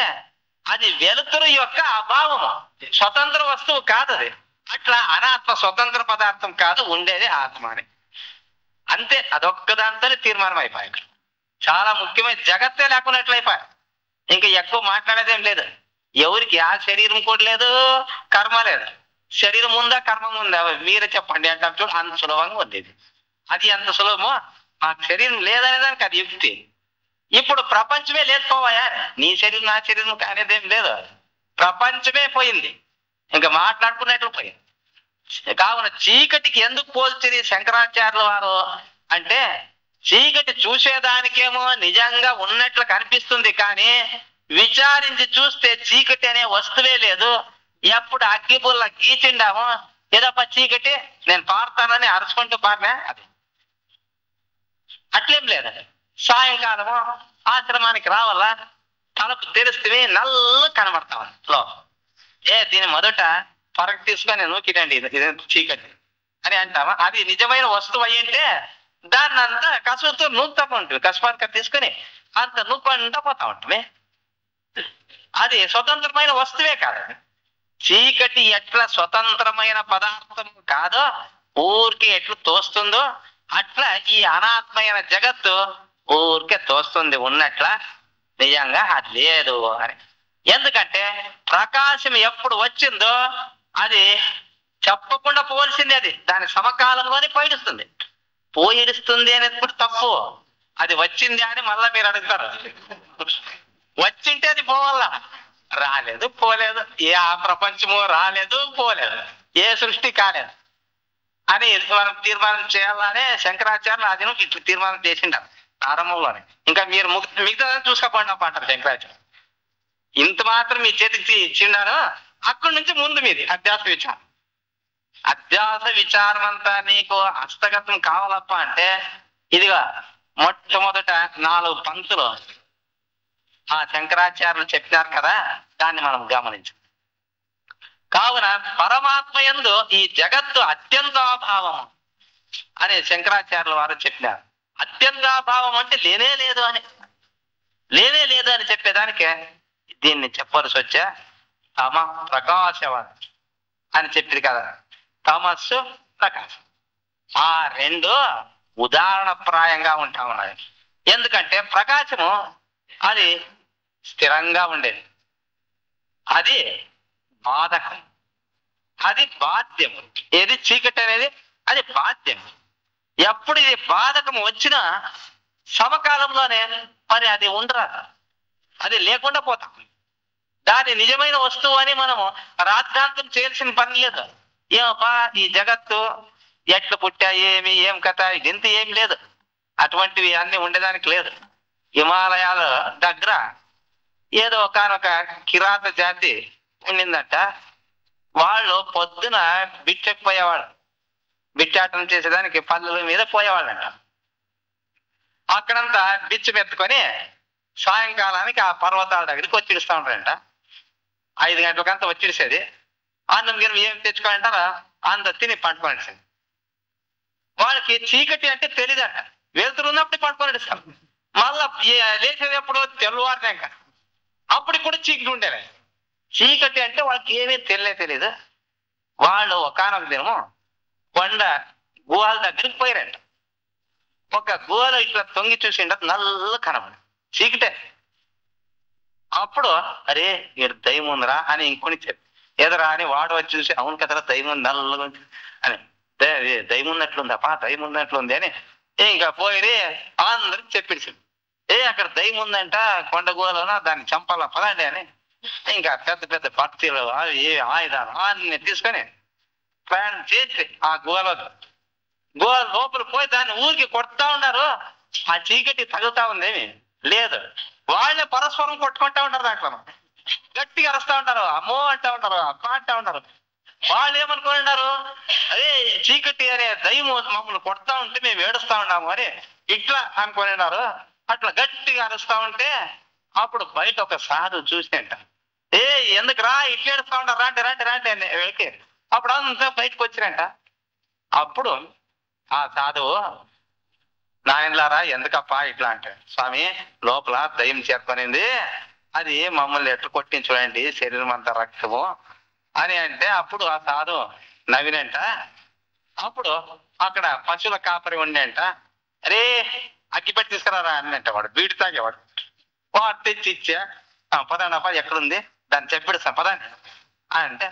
అది వెలుతురు యొక్క అభావము, స్వతంత్ర వస్తువు కాదు అది. అట్లా అనాత్మ స్వతంత్ర పదార్థం కాదు, ఉండేది ఆత్మ అని అంతే. అదొక్కదాంతోనే తీర్మానం అయిపోయాయి. చాలా ముఖ్యమైన జగత్తే లేకున్నట్లయిపోయా. ఇంకా ఎక్కువ మాట్లాడేదేం లేదు. ఎవరికి ఆ శరీరం కూడా లేదు, కర్మ లేదు. శరీరం ఉందా కర్మ ఉందా మీరే చెప్పండి అంటాం చూడు. అంత సులభంగా ఉంది ఇది. అది ఎంత సులభమో ఆ శరీరం లేదనే దానికి అది యుక్తి. ఇప్పుడు ప్రపంచమే లేకపోయా, నీ శరీరం నా శరీరం అనేదేం లేదు, ప్రపంచమే పోయింది. ఇంకా మాట్లాడుకున్నట్లు పోయింది. కావున చీకటికి ఎందుకు పోల్చింది శంకరాచార్యుల వారు అంటే, చీకటి చూసేదానికేమో నిజంగా ఉన్నట్లు కనిపిస్తుంది, కానీ విచారించి చూస్తే చీకటి అనే వస్తువే లేదు. ఎప్పుడు అగ్గిపుల్ల గీచిండామో ఏదప్ప చీకటి నేను పారుతానని అరుచుకుంటూ పారినా, అది అట్లేం లేదు. సాయంకాలము ఆశ్రమానికి రావాలా, తలుపు తెరిస్తే నల్ల కనబడతామని లోపల. దీని మొదట పరకు తీసుకొని నూకిటండి ఇదే చీకటి అని అంటామా? అది నిజమైన వస్తువు అయ్యింటే దాన్ని అంతా కసుతో నూకుతా ఉంటుంది. కసుపాక తీసుకొని అంత నూక్కుంటా పోతా ఉంటుంది. అది స్వతంత్రమైన వస్తువే కాదు. చీకటి ఎట్లా స్వతంత్రమైన పదార్థం కాదో, ఊరికి ఎట్లా తోస్తుందో అట్లా ఈ అనాత్మైన జగత్తు ఊరికే తోస్తుంది ఉన్నట్ల, నిజంగా అది లేదు అని. ఎందుకంటే ప్రకాశం ఎప్పుడు వచ్చిందో అది చెప్పకుండా పోవలసింది. అది దాని సమకాలంలోనే పోయిడుస్తుంది అనేది కూడా తప్పు. అది వచ్చింది అని మళ్ళా మీరు అడుగుతారు. వచ్చింటే అది పోవాలా, రాలేదు పోలేదు. ఏ ఆ ప్రపంచము రాలేదు పోలేదు, ఏ సృష్టి కాలేదు అని మనం తీర్మానం చేయాలనే శంకరాచార్యులు అది ఇట్లా తీర్మానం చేసిండారు ప్రారంభంలోనే. ఇంకా మీరు మిగతా చూసుకోకుండా అంటారు శంకరాచార్య. ఇంత మాత్రం మీ చేతికి ఇచ్చిండారు. అక్కడి నుంచి ముందు మీది అధ్యాస విచారం. అధ్యాస విచారం అంతా నీకు హస్తగతం కావాలప్ప అంటే ఇదిగా మొట్టమొదట 4 పంక్తులు ఆ శంకరాచార్యులు చెప్పినారు కదా, దాన్ని మనం గమనించాం. కావున పరమాత్మ యందు ఈ జగత్తు అత్యంతాభావం అని శంకరాచార్యుల వారు చెప్పినారు. అత్యంతాభావం అంటే లేనే లేదు అని చెప్పేదానికే దీన్ని చెప్పవలసి వచ్చా. తమ ప్రకాశవాన్ అని చెప్పింది కదా, తమస్సు ప్రకాశం. ఆ రెండు ఉదాహరణప్రాయంగా ఉంటా ఉన్నాయి. ఎందుకంటే ప్రకాశము అది స్థిరంగా ఉండేది, అది బాధకం, అది బాధ్యం. ఏది చీకటి అనేది అది బాధ్యం. ఎప్పుడు ఇది బాధకం వచ్చినా సమకాలంలోనే మరి అది ఉండరా, అది లేకుండా పోతాం. దాని నిజమైన వస్తువు అని మనము రాద్ధాంతం చేయాల్సిన పని లేదు. ఏమప్పా ఈ జగత్తు ఎట్లు పుట్టా, ఏం కథ, ఇంత ఏం లేదు. అటువంటివి అన్ని ఉండేదానికి లేదు. హిమాలయాల దగ్గర ఏదో ఒకనొక కిరాత జాతి ఉండిందట. వాళ్ళు పొద్దున బిచ్చకు పోయేవాళ్ళు, బిచ్చాటం చేసేదానికి పల్లెల మీద పోయేవాళ్ళంట. అక్కడంతా బిచ్చు పెట్టుకొని సాయంకాలానికి ఆ పర్వతాల దగ్గరికి వచ్చిడుస్తూ ఉంటారంట. 5 గంటలకంతా వచ్చిడిసేది. అన్నం గిన్నె ఏం తెచ్చుకోవాలంటారా, అంత తిని పండుకోండి. వాళ్ళకి చీకటి అంటే తెలీదట. వెలుతురు ఉన్నప్పుడు పండుకొని మళ్ళా లేచేది ఎప్పుడు, తెల్లవారినాక. అప్పుడు కూడా చీకటి ఉండేది. చీకటి అంటే వాళ్ళకి ఏమీ తెలీదు. వాళ్ళు ఒకనొక దినము కొండ గుహల దగ్గరికి పోయారంట. ఒక గుహలో ఇట్లా తొంగి చూసిండ, నల్ల కనబడి చీకటే. అప్పుడు అరే ఇక్కడ దయ్యం ఉందిరా అని ఇంకొని చెప్పి ఎదరా అని వాడు వచ్చి చూసి, అవును కదరా దయ్యం ఉంది నల్లగా అని, దయ్యం ఉన్నట్లుందప్పా, దయ్యం ఉన్నట్లుంది అని ఇంకా పోయి అందరికి చెప్పించాడు. అక్కడ దయ్యం ఉందంట కొండ గుహలోన, దాన్ని చంపాలా పదండి అని ఇంకా పెద్ద పెద్ద పట్టీలు ఆయుధాలు అన్ని తీసుకొని ప్రయాణం చేసి ఆ గుహ లోపల పోయి దాన్ని ఊరికి కొడతా ఉన్నారు. ఆ చీకటి తగులుతా ఉందేమి లేదు. వాళ్ళే పరస్పరం కొట్టుకుంటా ఉంటారు. దాంట్లో గట్టిగా అరుస్తా ఉంటారు, అమ్మో అంటా ఉంటారు, అక్క అంటా ఉంటారు. వాళ్ళు ఏమనుకుని ఉన్నారు, అదే చీకటి అనే దయ్యం మమ్మల్ని కొడతా ఉంటే మేము ఏడుస్తా ఉన్నాము అని ఇట్లా అనుకుని ఉన్నారు. అట్లా గట్టిగా అరుస్తా ఉంటే అప్పుడు బయట ఒక సాధు చూసినంట. ఎందుకు రా ఇట్లా ఏడుస్తా ఉంటారు, రాండి రాండి రాండి అని వెళ్ళి అప్పుడు అంతా బయటకు వచ్చినంట. అప్పుడు ఆ సాధువు, నాయనలారా ఎందుకప్పా ఇట్లా అంటే, స్వామి లోపల దయ్యం చేరుకొనింది, అది మమ్మల్ని ఎట్లా కొట్టింది చూడండి, శరీరం అంతా రక్తము అని అంటే, అప్పుడు ఆ సాధు నవ్వినంట. అప్పుడు అక్కడ పశువుల కాపరి ఉండేంట. అరే అగ్గిపెట్టి తీసుకురారా అన్నంట. వాడు బీడి తాగేవాడు. వాడు తెచ్చి ఇచ్చా, పదండి ఎక్కడుంది దాన్ని చెప్పిడుస్తా పదండి అంటే,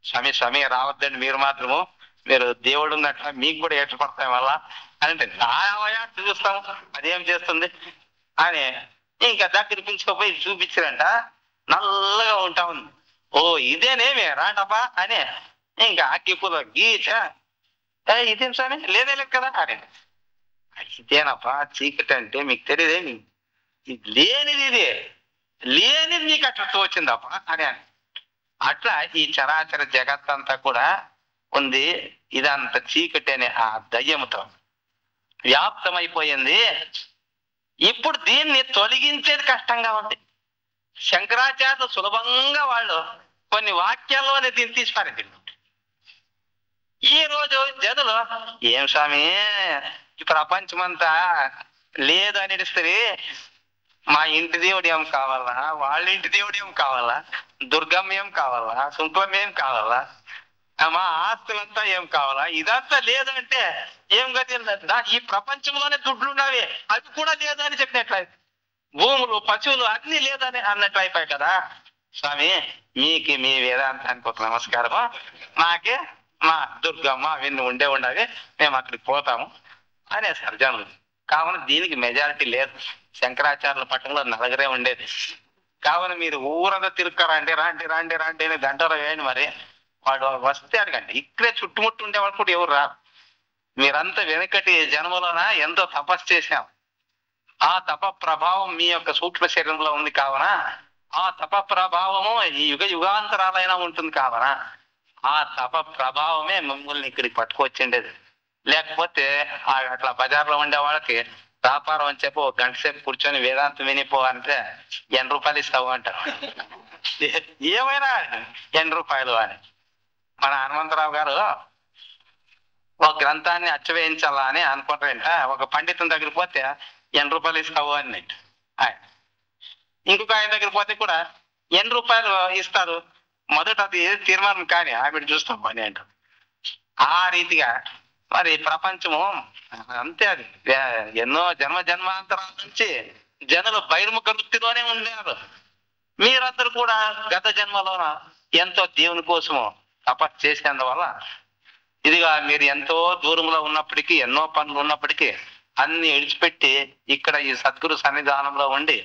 స్వామి రావద్దండి మీరు మాత్రము, మీరు దేవుడు ఉన్నట్ల మీకు కూడా ఏట్లు పడతాయి వల్ల అని అంటే, నాయా చూస్తాము అదేం చేస్తుంది అని ఇంకా దగ్గర పిలుచుకోపోయి చూపించారంట. నల్లగా ఉంటా ఉంది. ఓ ఇదేనేమి రాండప్పా అని ఇంకా అగ్గిపూల గీచ, ఇదేం స్వామి లేదే లేదు కదా అని, ఇదేనప్పా చీకటి అంటే మీకు తెలియదేమి, లేనిది మీకు అట్లా తోచిందప్ప అని అని. అట్లా ఈ చరాచర జగత్తంతా కూడా ఉంది. ఇదంత చీకటి అనే ఆ దయ్యముతో వ్యాప్తమైపోయింది. ఇప్పుడు దీన్ని తొలగించేది కష్టంగా ఉంది. శంకరాచార్యులు సులభంగా వాళ్ళు కొన్ని వాక్యాల్లోనే దీన్ని తీసిపారేది. ఈ రోజు జనులు ఏం స్వామి ఈ ప్రపంచమంతా లేదు అని ఇస్తే, మా ఇంటి దేవుడు ఏం కావాలా, వాళ్ళ ఇంటి దేవుడు ఏం కావాలా, దుర్గమ్మ ఏం కావాలా, శుంకులం ఏం కావాలా, మా ఆస్తులంతా ఏం కావాలా, ఇదంతా లేదంటే ఏం గతి. ఈ ప్రపంచంలోనే దుడ్లున్నవి అవి కూడా లేదు అని చెప్పినట్లయితే, భూములు పశువులు అన్ని లేదని అన్నట్లు అయిపోయాయి కదా. స్వామి మీకు మీ వేదాంతానికి ఒక నమస్కారము, నాకే మా దుర్గమ్మ అవన్నీ ఉండేవి, మేము అక్కడికి పోతాము అనేసారు జనులు. కావున దీనికి మెజారిటీ లేదు. శంకరాచార్యుల పట్టణంలో నలుగురే ఉండేది. కావున మీరు ఊరంతా తిరుక్కారండి, రాండి రాండి రాండి అని గంటలో వేయండి. మరి వాడు వస్తే అడగండి. ఇక్కడే చుట్టుముట్టు ఉండేవాళ్ళు కూడా ఎవరు రారు. మీరంతా వెనకటి జన్మలోన ఎంతో తపస్సు చేశాం. ఆ తప ప్రభావం మీ యొక్క సూక్ష్మ శరీరంలో ఉంది. కావున ఆ తప ప్రభావము ఈ యుగాంతరాలైనా ఉంటుంది. కావున ఆ తప ప్రభావమే మిమ్మల్ని ఇక్కడికి పట్టుకొచ్చిండేది. లేకపోతే అట్లా బజార్లో ఉండే వాళ్ళకి వ్యాపారం అని చెప్పి ఒక గంట సేపు కూర్చొని వేదాంతం వినిపో అంటే ₹80 ఇస్తావు అంటారు. ఏమైనా ₹80 అని. మన హనుమంతరావు గారు ఒక గ్రంథాన్ని అచ్చవేయించాలా అని అనుకుంటారంట. ఒక పండితుని దగ్గర పోతే ₹80 ఇస్తావు అని. ఇంకొక ఆయన దగ్గర పోతే కూడా ₹80 ఇస్తారు. మొదట అది తీర్మానం కానీ ఆవిడ చూస్తాం అని అంటారు. ఆ రీతిగా మరి ప్రపంచము అంతే. అది ఎన్నో జన్మాంతరాల నుంచి జనులు బహిర్ముఖ వృత్తిలోనే ఉండేవారు. మీరందరూ కూడా గత జన్మలోన ఎంతో దేవుని కోసము తపస్సు చేసేందువల్ల ఇదిగా మీరు ఎంతో దూరంలో ఉన్నప్పటికీ, ఎన్నో పనులు ఉన్నప్పటికీ అన్ని విడిచిపెట్టి ఇక్కడ ఈ సద్గురు సన్నిధానంలో ఉండి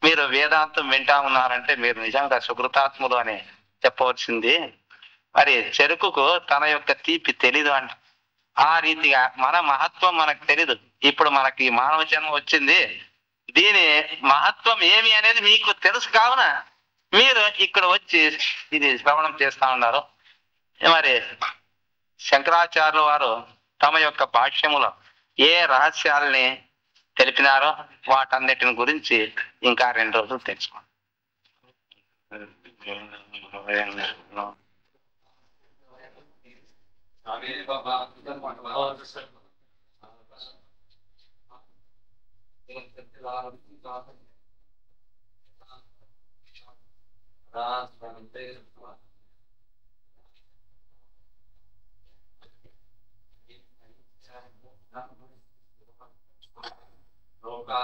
మీరు వేదాంతం వింటా ఉన్నారంటే మీరు నిజంగా సుకృతాత్ములు అని చెప్పవలసింది. మరి చెరుకుకు తన యొక్క తీపి తెలీదు అంట. ఆ రీతిగా మన మహత్వం మనకు తెలీదు. ఇప్పుడు మనకి మానవ జన్మ వచ్చింది, దీని మహత్వం ఏమి అనేది మీకు తెలుసు కావున మీరు ఇక్కడ వచ్చి ఇది శ్రవణం చేస్తా ఉన్నారు. మరి శంకరాచార్యుల వారు తమ యొక్క భాష్యములో ఏ రహస్యాలని తెలిపినారో వాటన్నిటిని గురించి ఇంకా 2 రోజులు తెలుసుకోండి. Loka,